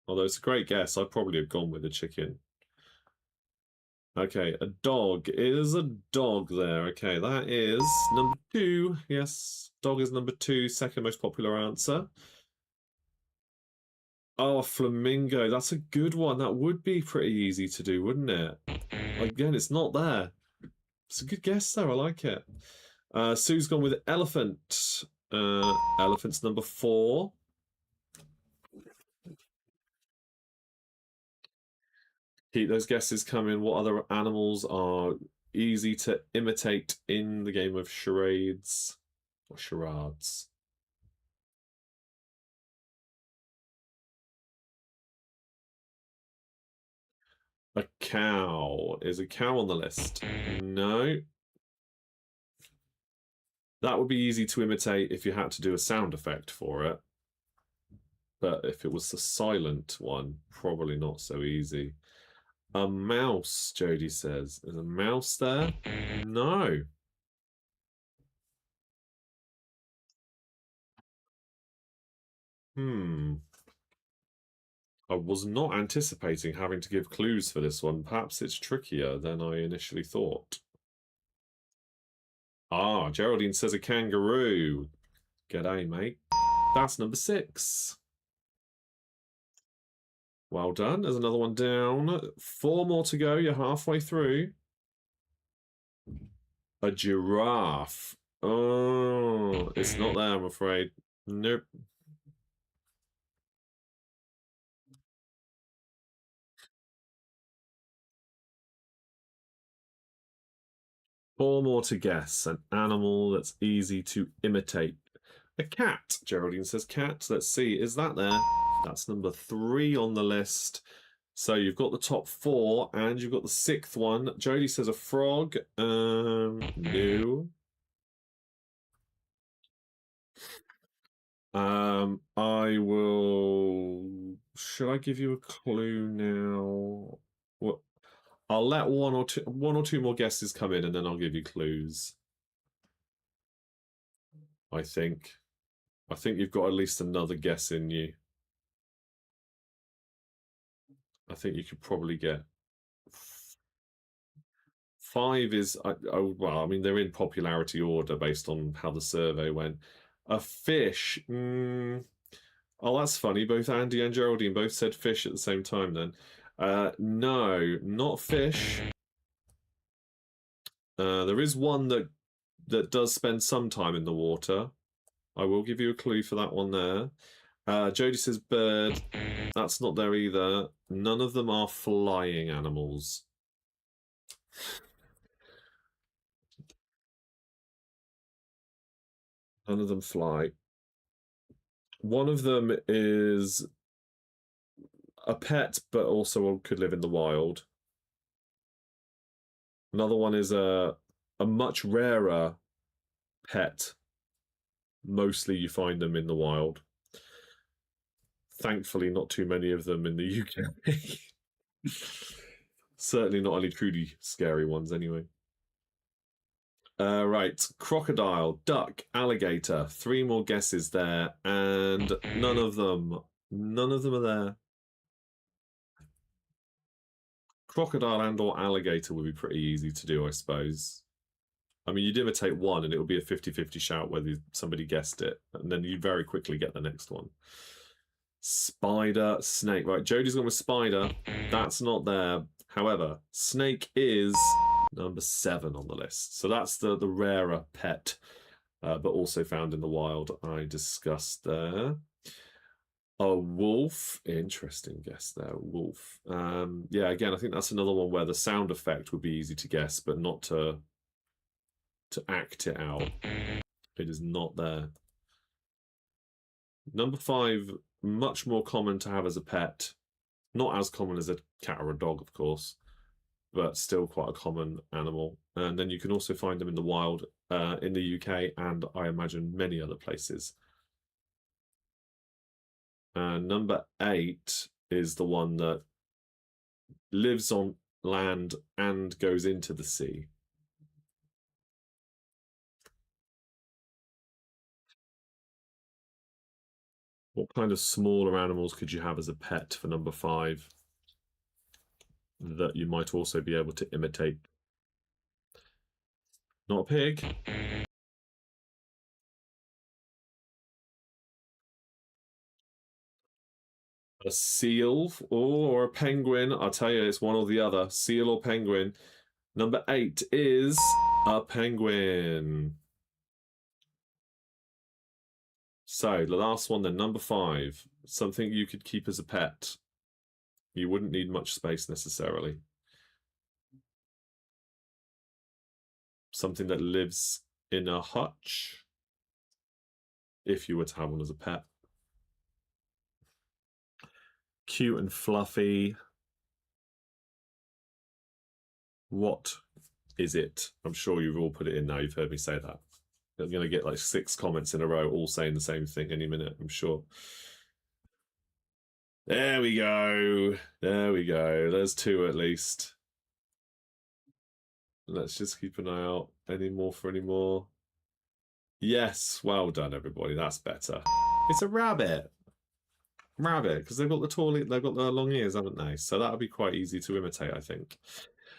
Although it's a great guess, I'd probably have gone with a chicken. Okay, a dog. It is a dog there. Okay, that is number 2. Yes, dog is number 2, second most popular answer. Oh, a flamingo. That's a good one. That would be pretty easy to do, wouldn't it? Again, it's not there. It's a good guess, though. I like it. Sue's gone with elephant. Elephant's number 4. Keep those guesses coming. What other animals are easy to imitate in the game of charades or charades? A cow. Is a cow on the list? No. That would be easy to imitate if you had to do a sound effect for it. But if it was a silent one, probably not so easy. A mouse, Jodie says. Is a mouse there? No. I was not anticipating having to give clues for this one. Perhaps it's trickier than I initially thought. Ah, Geraldine says a kangaroo. G'day, mate. That's number 6. Well done. There's another one down. 4 more to go. You're halfway through. A giraffe. Oh, it's not there, I'm afraid. Nope. Four more to guess. An animal that's easy to imitate. A cat. Geraldine says cat. Let's see. Is that there? That's number 3 on the list. So you've got the top 4 and you've got the 6th one. Jodie says a frog. No. I will. Should I give you a clue now? What? I'll let one or two more guesses come in, and then I'll give you clues. I think you've got at least another guess in you. I think you could probably get 5 is, well, I mean, they're in popularity order based on how the survey went. A fish. Oh, that's funny. Both Andy and Geraldine both said fish at the same time then. No, not fish. There is one that does spend some time in the water. I will give you a clue for that one there. Jodie says bird. That's not there either. None of them are flying animals. None of them fly. One of them is a pet, but also could live in the wild. Another one is a much rarer pet. Mostly you find them in the wild. Thankfully, not too many of them in the UK. Certainly not any truly scary ones, anyway. Right, crocodile, duck, alligator. 3 more guesses there, and none of them are there. Crocodile and or alligator would be pretty easy to do, I suppose. I mean, you'd imitate one and it would be a 50-50 shout whether somebody guessed it, and then you'd very quickly get the next one. Spider, snake. Right, Jodie's gone with spider. That's not there. However, snake is number 7 on the list. So that's the rarer pet, but also found in the wild I discussed there. A wolf. Interesting guess there. Wolf. Yeah, again, I think that's another one where the sound effect would be easy to guess, but not to act it out. It is not there. Number 5, much more common to have as a pet. Not as common as a cat or a dog, of course, but still quite a common animal. And then you can also find them in the wild in the UK and I imagine many other places. Number 8 is the one that lives on land and goes into the sea. What kind of smaller animals could you have as a pet for number 5 that you might also be able to imitate? Not a pig. A seal or a penguin. I'll tell you, it's one or the other. Seal or penguin. Number 8 is a penguin. So the last one then, number 5. Something you could keep as a pet. You wouldn't need much space necessarily. Something that lives in a hutch, if you were to have one as a pet. Cute and fluffy. What is it? I'm sure you've all put it in now. You've heard me say that. I'm going to get like 6 comments in a row all saying the same thing any minute, I'm sure. There we go. There we go. There's 2 at least. Let's just keep an eye out. Any more for any more? Yes, well done, everybody. That's better. It's a rabbit. Rabbit, because they've got the long ears, haven't they? So that'll be quite easy to imitate, I think.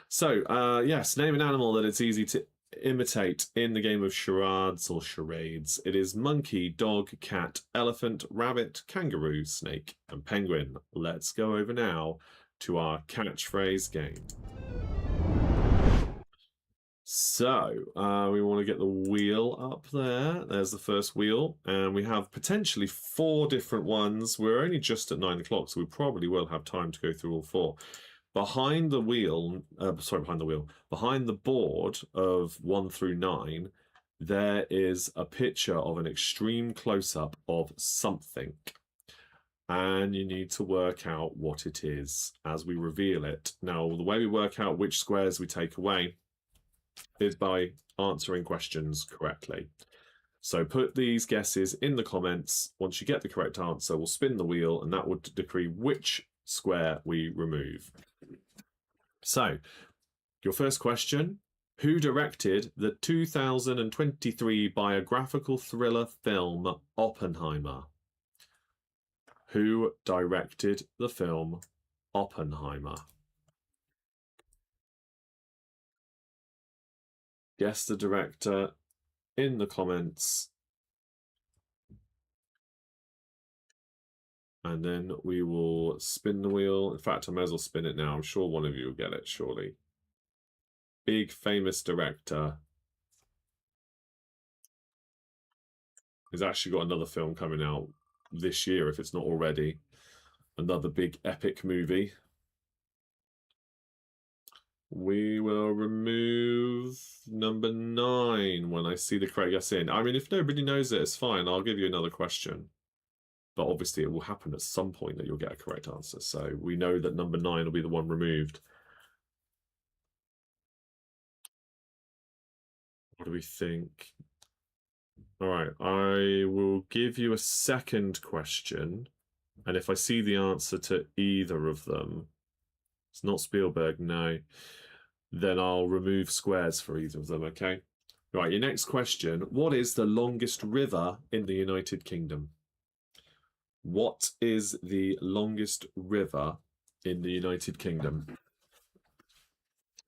So, yes, name an animal that it's easy to imitate in the game of charades or charades. It is monkey, dog, cat, elephant, rabbit, kangaroo, snake, and penguin. Let's go over now to our catchphrase game. So, we want to get the wheel up there. There's the first wheel. And we have potentially 4 different ones. We're only just at 9 o'clock, so we probably will have time to go through all 4. Behind the wheel, behind the board of 1 through 9, there is a picture of an extreme close-up of something. And you need to work out what it is as we reveal it. Now, the way we work out which squares we take away is by answering questions correctly. So put these guesses in the comments. Once you get the correct answer, we'll spin the wheel and that would decree which square we remove. So, your first question, who directed the 2023 biographical thriller film Oppenheimer? Who directed the film Oppenheimer? Guess the director in the comments. And then we will spin the wheel. In fact, I may as well spin it now. I'm sure one of you will get it, surely. Big famous director. He's actually got another film coming out this year, if it's not already. Another big epic movie. We will remove number 9 when I see the correct guess in. I mean, if nobody knows it, it's fine. I'll give you another question. But obviously it will happen at some point that you'll get a correct answer. So we know that number 9 will be the one removed. What do we think? All right, I will give you a second question. And if I see the answer to either of them, it's not Spielberg, no, then I'll remove squares for either of them, okay? Right, your next question. What is the longest river in the United Kingdom? What is the longest river in the United Kingdom?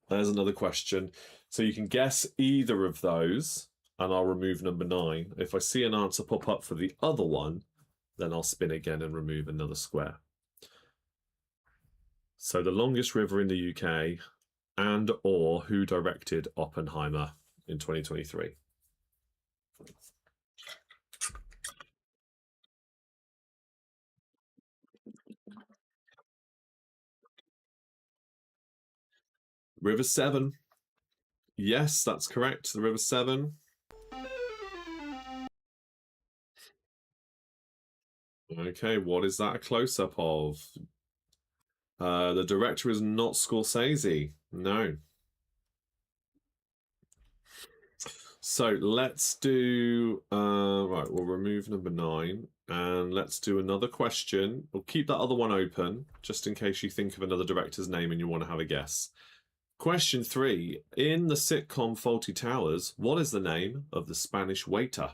There's another question. So you can guess either of those, and I'll remove number 9. If I see an answer pop up for the other one, then I'll spin again and remove another square. So the longest river in the UK, and or who directed Oppenheimer in 2023? River Severn. Yes, that's correct. The River Severn. Okay, what is that a close-up of? The director is not Scorsese. No. So let's do, right, we'll remove number 9 and let's do another question. We'll keep that other one open just in case you think of another director's name and you want to have a guess. Question 3. In the sitcom Fawlty Towers, what is the name of the Spanish waiter?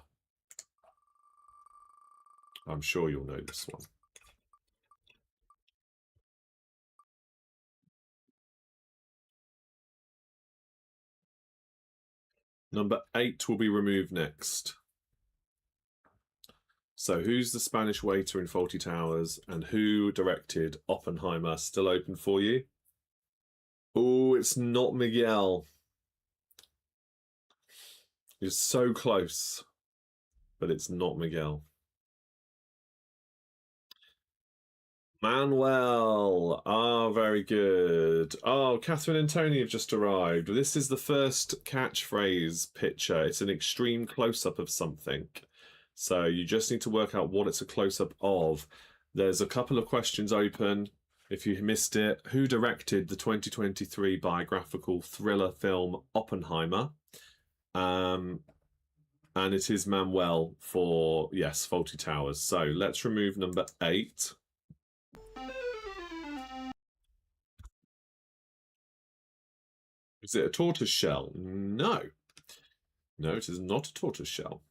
I'm sure you'll know this one. Number 8 will be removed next. So who's the Spanish waiter in Fawlty Towers and who directed Oppenheimer? Still open for you? Oh, it's not Miguel. You're so close, but it's not Miguel. Manuel. Ah, very good. Oh, Catherine and Tony have just arrived. This is the first catchphrase picture. It's an extreme close-up of something. So you just need to work out what it's a close-up of. There's a couple of questions open. If you missed it, who directed the 2023 biographical thriller film Oppenheimer? And it is Manuel for, yes, Fawlty Towers. So let's remove number 8. Is it a tortoise shell? No. No, it is not a tortoise shell.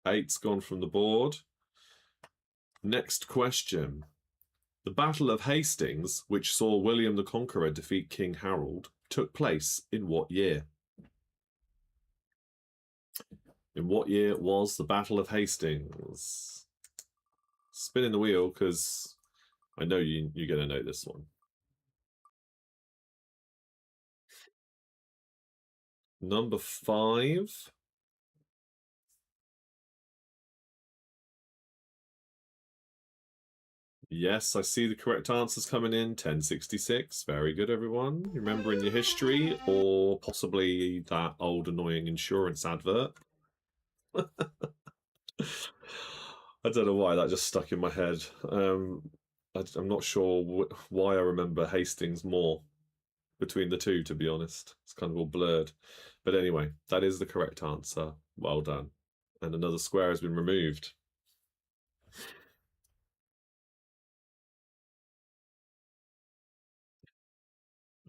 8's gone from the board. Next question. The Battle of Hastings, which saw William the Conqueror defeat King Harold, took place in what year? In what year was the Battle of Hastings? Spinning the wheel, because I know you're going to know this one. Number 5. Yes, I see the correct answers coming in. 1066. Very good, everyone. Remembering your history or possibly that old annoying insurance advert. I don't know why that just stuck in my head. I'm not sure why I remember Hastings more between the two, to be honest. It's kind of all blurred. But anyway, that is the correct answer. Well done. And another square has been removed.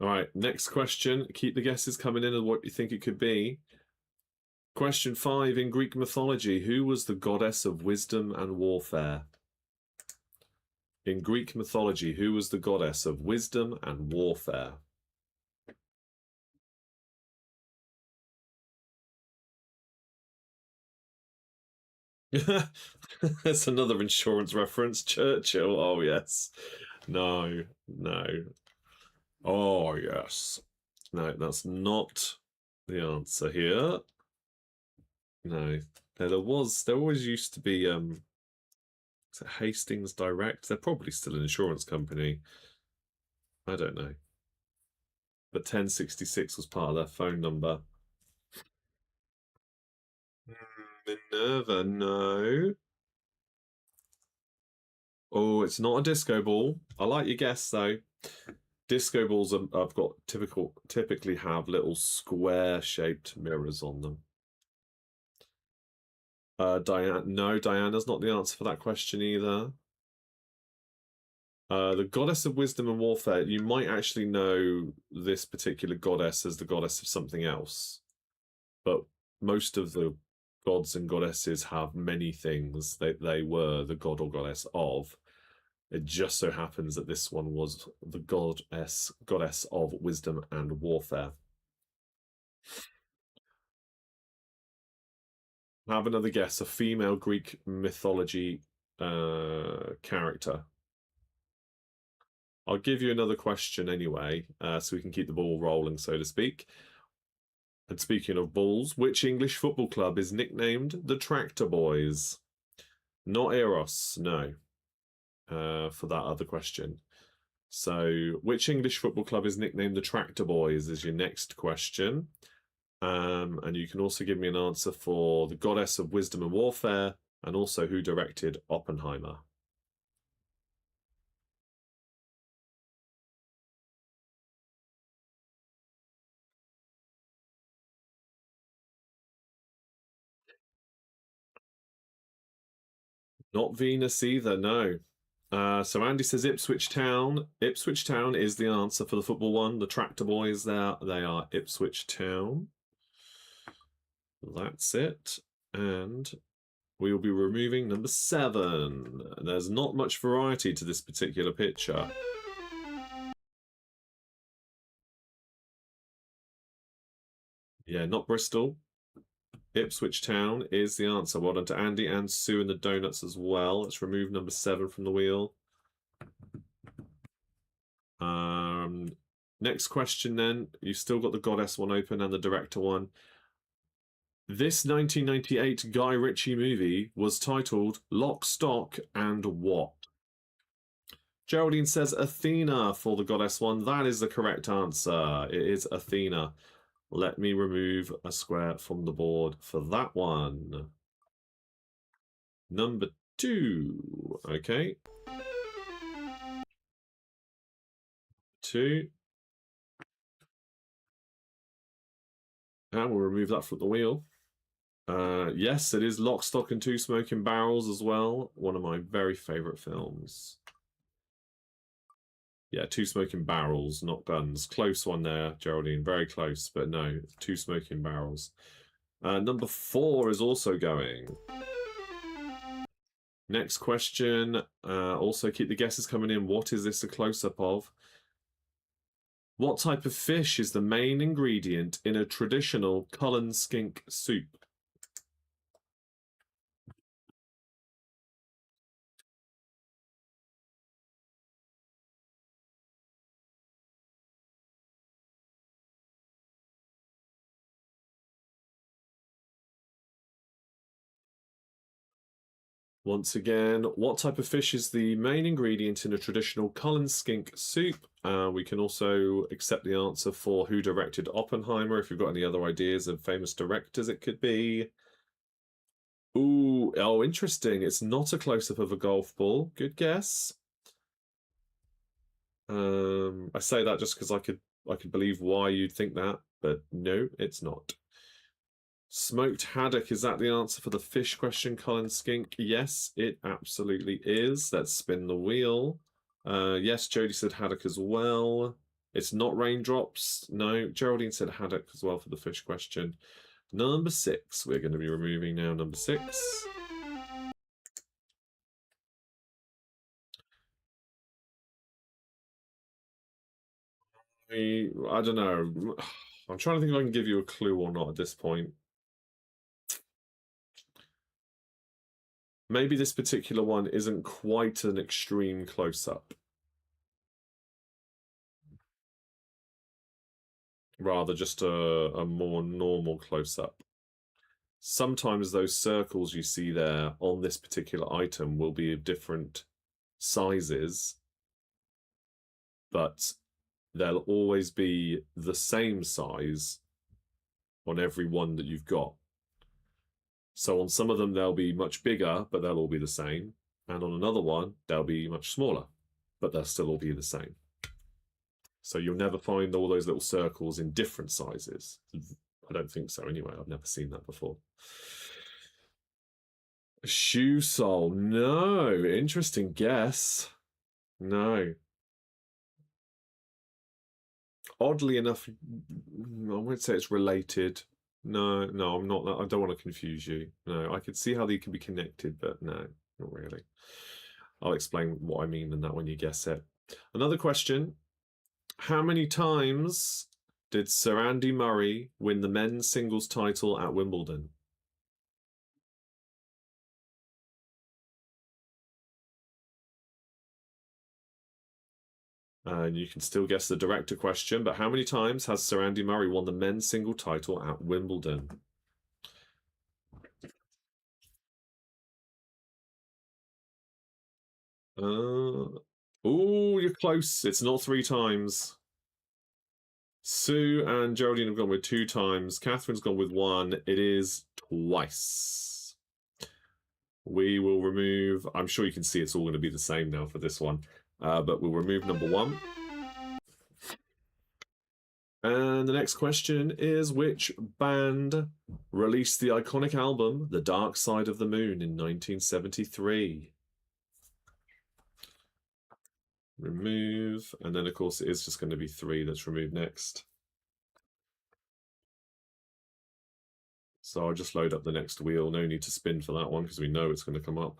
All right, next question. Keep the guesses coming in of what you think it could be. Question 5. In Greek mythology, who was the goddess of wisdom and warfare? In Greek mythology, who was the goddess of wisdom and warfare? That's another insurance reference. Churchill. Oh, yes. No, no. Oh, yes. No, that's not the answer here. No. There always used to be, is it Hastings Direct? They're probably still an insurance company. I don't know. But 1066 was part of their phone number. Minerva, no. Oh, it's not a disco ball. I like your guess, though. Disco balls I've got typically have little square-shaped mirrors on them. Diana's not the answer for that question either. The goddess of wisdom and warfare. You might actually know this particular goddess as the goddess of something else, but most of the gods and goddesses have many things they were the god or goddess of. It just so happens that this one was the goddess of wisdom and warfare. Have another guess. A female Greek mythology character. I'll give you another question anyway, so we can keep the ball rolling, so to speak. And speaking of balls, which English football club is nicknamed the Tractor Boys? Not Eros, no. For that other question. So, which English football club is nicknamed the Tractor Boys is your next question. And you can also give me an answer for the goddess of wisdom and warfare, and also who directed Oppenheimer. Not Venus either, no. So Andy says Ipswich Town. Ipswich Town is the answer for the football one. The tractor boys there, they are Ipswich Town. That's it. And we will be removing number 7. There's not much variety to this particular picture. Yeah, not Bristol. Ipswich Town is the answer. Well done to Andy and Sue and the donuts as well. Let's remove number 7 from the wheel. Next question then. You've still got the Goddess one open and the director one. This 1998 Guy Ritchie movie was titled Lock, Stock and What? Geraldine says Athena for the Goddess one. That is the correct answer. It is Athena. Let me remove a square from the board for that one. Number 2. Okay. 2. And we'll remove that from the wheel. Yes, it is Lock, Stock and Two Smoking Barrels as well. One of my very favourite films. Yeah, Two Smoking Barrels, not guns. Close one there, Geraldine. Very close, but no, Two Smoking Barrels. Number 4 is also going. Next question. Also keep the guesses coming in. What is this a close-up of? What type of fish is the main ingredient in a traditional Cullen skink soup? Once again, what type of fish is the main ingredient in a traditional Cullen skink soup? We can also accept the answer for who directed Oppenheimer, if you've got any other ideas of famous directors it could be. Ooh, oh, interesting. It's not a close-up of a golf ball. Good guess. I say that just because I could believe why you'd think that, but no, it's not. Smoked haddock, is that the answer for the fish question, Colin Skink? Yes, it absolutely is. Let's spin the wheel. Yes, Jodie said haddock as well. It's not raindrops. No, Geraldine said haddock as well for the fish question. Number 6, we're going to be removing now. Number 6. I don't know. I'm trying to think if I can give you a clue or not at this point. Maybe this particular one isn't quite an extreme close-up. Rather just a more normal close-up. Sometimes those circles you see there on this particular item will be of different sizes, but they'll always be the same size on every one that you've got. So on some of them, they'll be much bigger, but they'll all be the same. And on another one, they'll be much smaller, but they'll still all be the same. So you'll never find all those little circles in different sizes. I don't think so anyway. I've never seen that before. Shoe sole. No. Interesting guess. No. Oddly enough, I won't say it's related. No, I'm not. I don't want to confuse you. No, I could see how they can be connected, but no, not really. I'll explain what I mean in that when you guess it. Another question. How many times did Sir Andy Murray win the men's singles title at Wimbledon? And you can still guess the director question, but how many times has Sir Andy Murray won the men's single title at Wimbledon? Oh, you're close. It's not 3 times. Sue and Geraldine have gone with 2 times. Catherine's gone with 1. It is twice. We will remove... I'm sure you can see it's all going to be the same now for this one. But we'll remove number 1. And the next question is, which band released the iconic album The Dark Side of the Moon in 1973? Remove, and then of course it is just going to be 3 that's removed next. So I'll just load up the next wheel. No need to spin for that one because we know it's going to come up.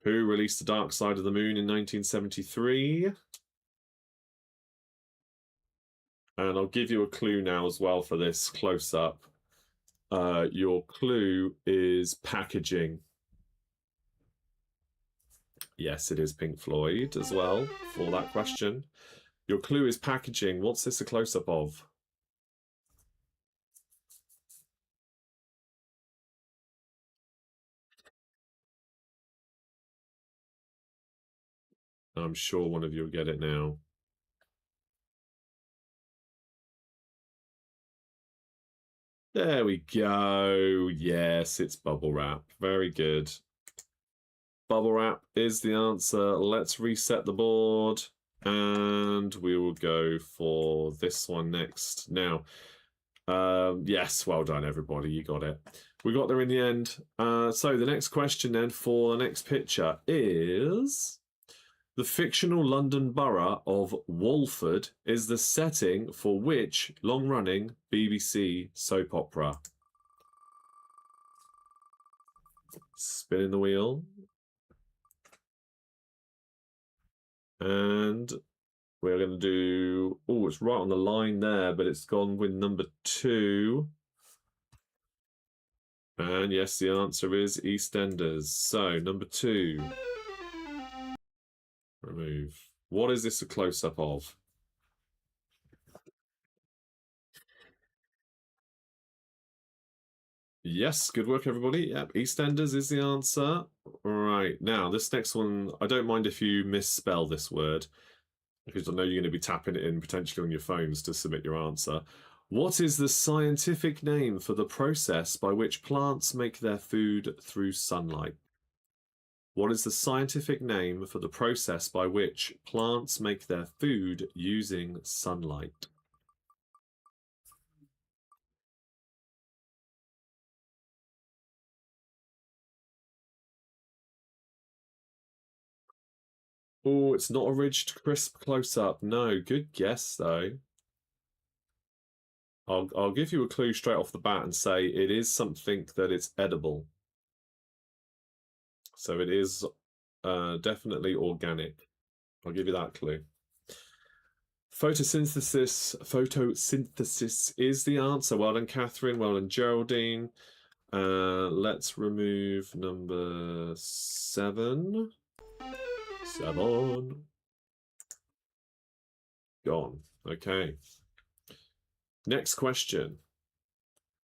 Who released The Dark Side of the Moon in 1973? And I'll give you a clue now as well for this close-up. Your clue is packaging. Yes, it is Pink Floyd as well for that question. Your clue is packaging. What's this a close-up of? I'm sure one of you will get it now. There we go. Yes, it's bubble wrap. Very good. Bubble wrap is the answer. Let's reset the board. And we will go for this one next. Now, yes, well done, everybody. You got it. We got there in the end. So the next question then for the next picture is... The fictional London borough of Walford is the setting for which long-running BBC soap opera? Spinning the wheel. And we're going to do... Oh, it's right on the line there, but it's gone with number 2. And yes, the answer is EastEnders. So, number 2. Remove. What is this a close-up of? Yes, good work, everybody. Yep, EastEnders is the answer. Right, now, this next one, I don't mind if you misspell this word, because I know you're going to be tapping it in potentially on your phones to submit your answer. What is the scientific name for the process by which plants make their food through sunlight? What is the scientific name for the process by which plants make their food using sunlight? Oh, it's not a ridged, crisp close-up. No, good guess, though. I'll give you a clue straight off the bat and say it is something that it's edible. So it is definitely organic. I'll give you that clue. Photosynthesis is the answer. Well done, Catherine. Well done, Geraldine. Let's remove number 7. 7. Gone. Okay. Next question.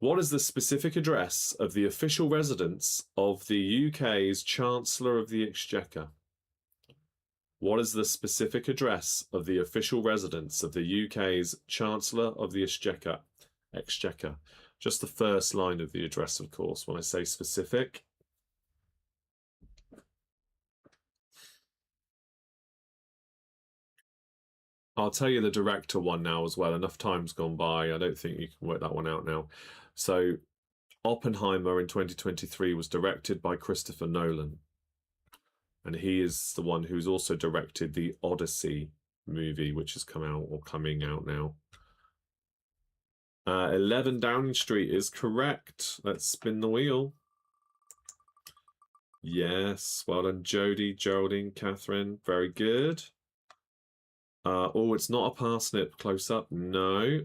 What is the specific address of the official residence of the UK's Chancellor of the Exchequer? What is the specific address of the official residence of the UK's Chancellor of the Exchequer? Just the first line of the address, of course, when I say specific. I'll tell you the director one now as well. Enough time's gone by. I don't think you can work that one out now. So Oppenheimer in 2023 was directed by Christopher Nolan. And he is the one who's also directed the Odyssey movie, which has come out or coming out now. 11 Downing Street is correct. Let's spin the wheel. Yes, well done, Jodie, Geraldine, Catherine. Very good. Oh, it's not a parsnip close-up. No.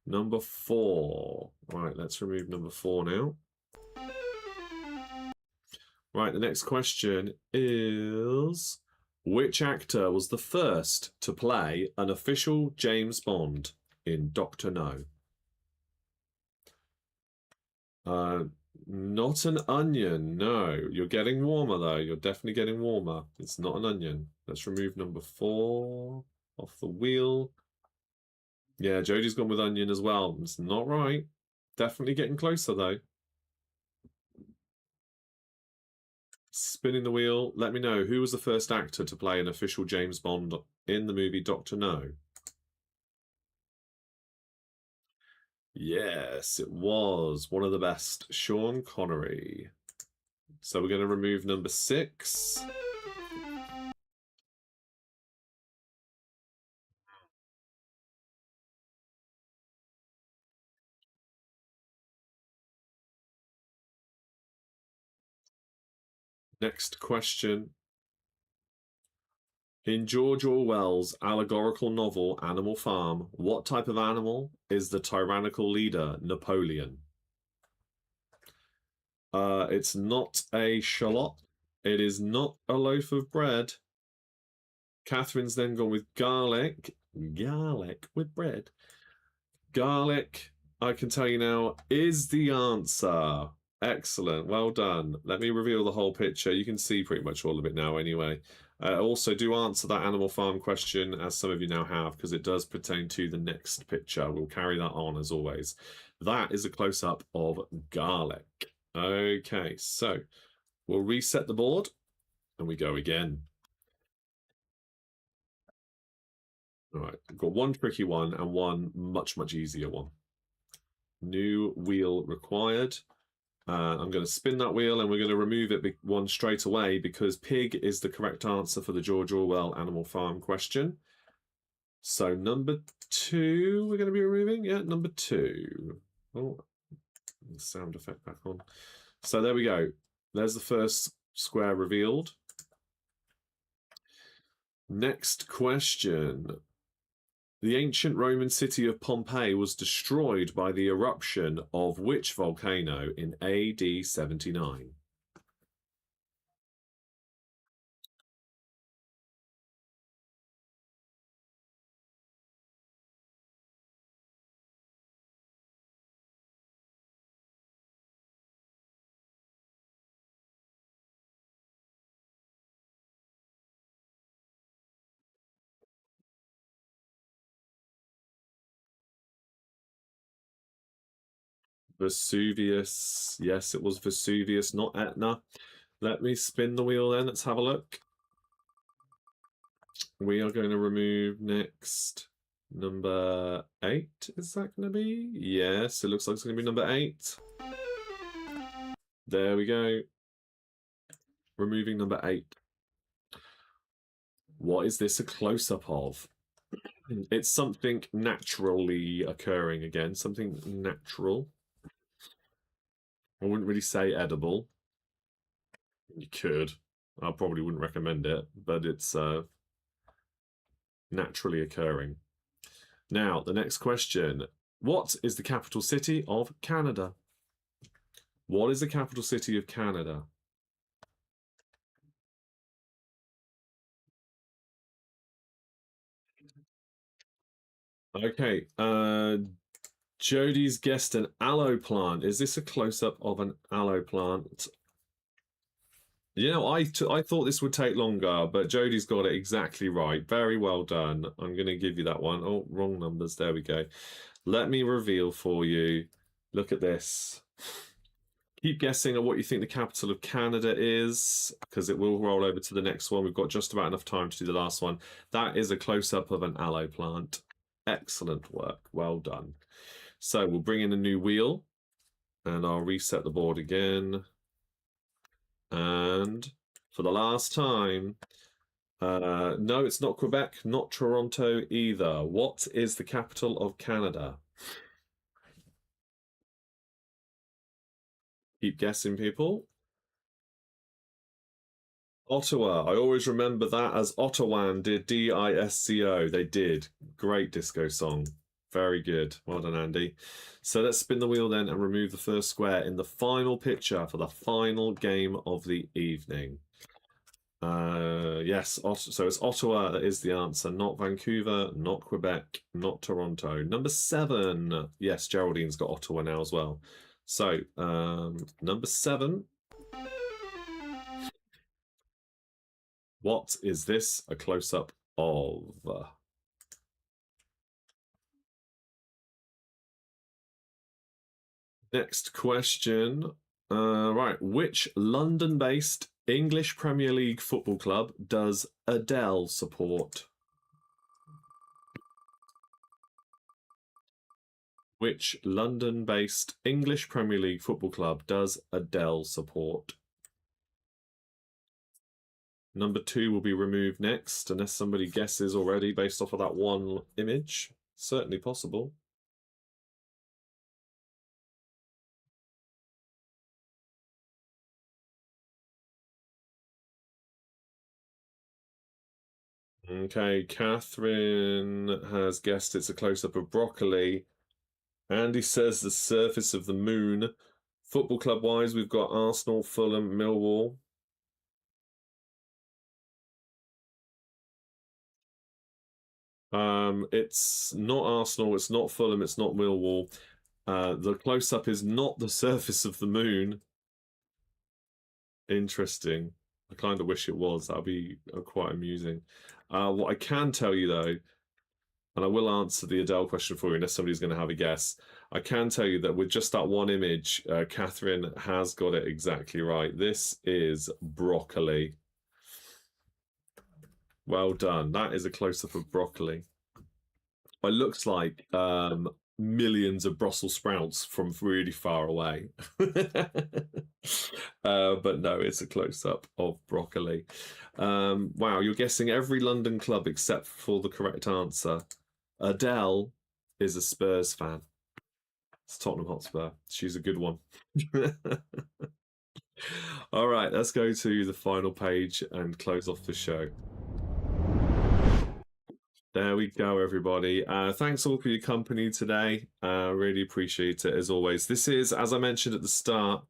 Number 4. Right, let's remove number 4 now. Right, the next question is... Which actor was the first to play an official James Bond in Dr. No? Not an onion, no. You're getting warmer, though. You're definitely getting warmer. It's not an onion. Let's remove number 4 off the wheel. Yeah, Jodie's gone with onion as well. It's not right. Definitely getting closer, though. Spinning the wheel. Let me know, who was the first actor to play an official James Bond in the movie Dr. No? Yes, it was one of the best, Sean Connery. So we're going to remove number 6. Next question. In George Orwell's allegorical novel Animal Farm, what type of animal is the tyrannical leader Napoleon? It's not a shallot. It is not a loaf of bread. Catherine's then gone with garlic. Garlic with bread. Garlic, I can tell you now, is the answer. Excellent. Well done. Let me reveal the whole picture. You can see pretty much all of it now anyway. Also, do answer that Animal Farm question, as some of you now have, because it does pertain to the next picture. We'll carry that on, as always. That is a close-up of garlic. Okay, so we'll reset the board, and we go again. All right, we've got one tricky one and one much, much easier one. New wheel required. I'm going to spin that wheel and we're going to remove it one straight away because pig is the correct answer for the George Orwell Animal Farm question. So number 2 we're going to be removing. Yeah, number 2. Oh, the sound effect back on. So there we go. There's the first square revealed. Next question. The ancient Roman city of Pompeii was destroyed by the eruption of which volcano in AD 79? Vesuvius. Yes, it was Vesuvius, not Etna. Let me spin the wheel then. Let's have a look. We are going to remove next number 8. Is that going to be? Yes, it looks like it's going to be number 8. There we go. Removing number 8. What is this a close-up of? It's something naturally occurring again. Something natural. I wouldn't really say edible. You could. I probably wouldn't recommend it, but it's naturally occurring. Now, the next question. What is the capital city of Canada? What is the capital city of Canada? Okay, Jodie's guessed an aloe plant. Is this a close-up of an aloe plant? You know, I thought this would take longer, but Jodie's got it exactly right. Very well done. I'm going to give you that one. Oh, wrong numbers. There we go. Let me reveal for you. Look at this. Keep guessing on what you think the capital of Canada is, because it will roll over to the next one. We've got just about enough time to do the last one. That is a close-up of an aloe plant. Excellent work. Well done. So we'll bring in a new wheel, and I'll reset the board again. And for the last time, no, it's not Quebec, not Toronto either. What is the capital of Canada? Keep guessing, people. Ottawa. I always remember that as Ottawan did D-I-S-C-O. They did. Great disco song. Very good. Well done, Andy. So let's spin the wheel then and remove the first square in the final picture for the final game of the evening. Yes, so it's Ottawa that is the answer, not Vancouver, not Quebec, not Toronto. Number 7. Yes, Geraldine's got Ottawa now as well. So, number 7. What is this a close-up of? Next question. Right, which London-based English Premier League football club does Adele support? Which London-based English Premier League football club does Adele support? Number 2 will be removed next, unless somebody guesses already based off of that one image. Certainly possible. Okay, Catherine has guessed it's a close-up of broccoli. Andy says the surface of the moon. Football club-wise, we've got Arsenal, Fulham, Millwall. It's not Arsenal, it's not Fulham, it's not Millwall. The close-up is not the surface of the moon. Interesting. I kind of wish it was. That'd be quite amusing. What I can tell you, though, and I will answer the Adele question for you unless somebody's going to have a guess. I can tell you that with just that one image, Catherine has got it exactly right. This is broccoli. Well done. That is a close-up of broccoli. It looks like millions of Brussels sprouts from really far away. But no, it's a close-up of broccoli. Wow, you're guessing every London club except for the correct answer. Adele is a Spurs fan. It's Tottenham Hotspur. She's a good one. All right, let's go to the final page and close off the show. There we go, everybody. Thanks all for your company today. Really appreciate it, as always. This is, as I mentioned at the start,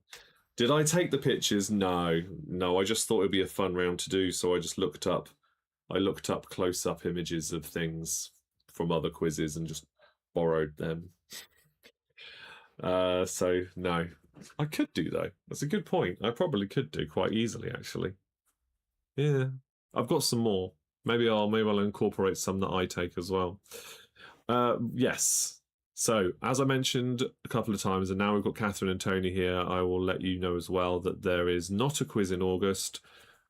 did I take the pictures? No, I just thought it'd be a fun round to do, so I just looked up close-up images of things from other quizzes and just borrowed them. So no, I could do though. That's a good point. I probably could do quite easily, actually. Yeah, I've got some more. Maybe I'll incorporate some that I take as well. Yes. So, as I mentioned a couple of times, and now we've got Catherine and Tony here, I will let you know as well that there is not a quiz in August.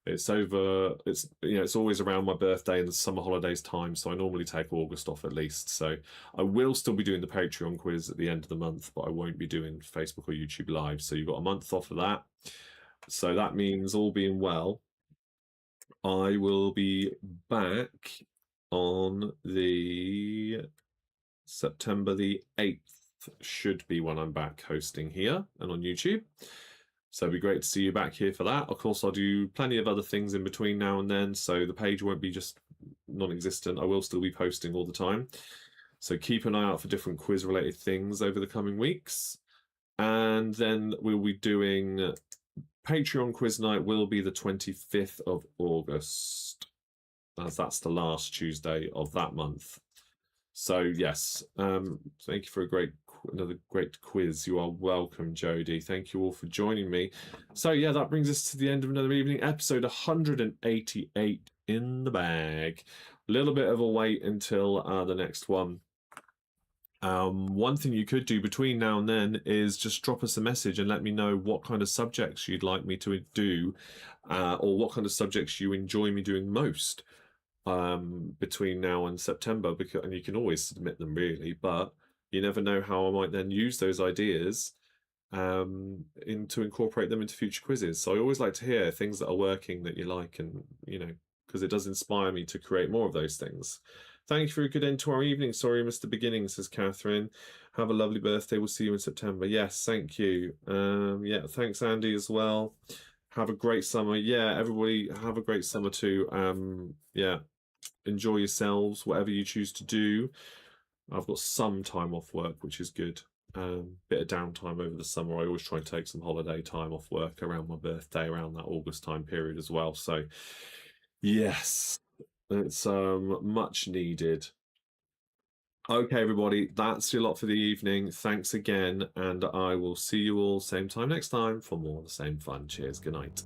It's over. It's always around my birthday and the summer holidays time, so I normally take August off at least. So I will still be doing the Patreon quiz at the end of the month, but I won't be doing Facebook or YouTube Live. So you've got a month off of that. So that means, all being well, I will be back on the September the 8th, should be when I'm back hosting here and on YouTube. So it'd be great to see you back here for that. Of course, I'll do plenty of other things in between now and then, so the page won't be just non-existent. I will still be posting all the time. So keep an eye out for different quiz-related things over the coming weeks. And then we'll be doing Patreon quiz night will be the 25th of August, as that's the last Tuesday of that month. So yes, thank you for another great quiz. You are welcome, Jodie. Thank you all for joining me. So yeah, that brings us to the end of another evening, episode 188 in the bag. A little bit of a wait until the next one. One thing you could do between now and then is just drop us a message and let me know what kind of subjects you'd like me to do, or what kind of subjects you enjoy me doing most between now and September, and you can always submit them really, but you never know how I might then use those ideas to incorporate them into future quizzes. So I always like to hear things that are working that you like, and because it does inspire me to create more of those things. Thank you for a good end to our evening. Sorry, Mr. Beginning, says Catherine. Have a lovely birthday. We'll see you in September. Yes, thank you. Yeah, thanks, Andy, as well. Have a great summer. Yeah, everybody have a great summer too. Yeah, enjoy yourselves, whatever you choose to do. I've got some time off work, which is good. Bit of downtime over the summer. I always try and take some holiday time off work around my birthday, around that August time period as well. So, yes, it's much needed. Okay, everybody, that's your lot for the evening. Thanks again, and I will see you all same time next time for more of the same fun. Cheers. Good night.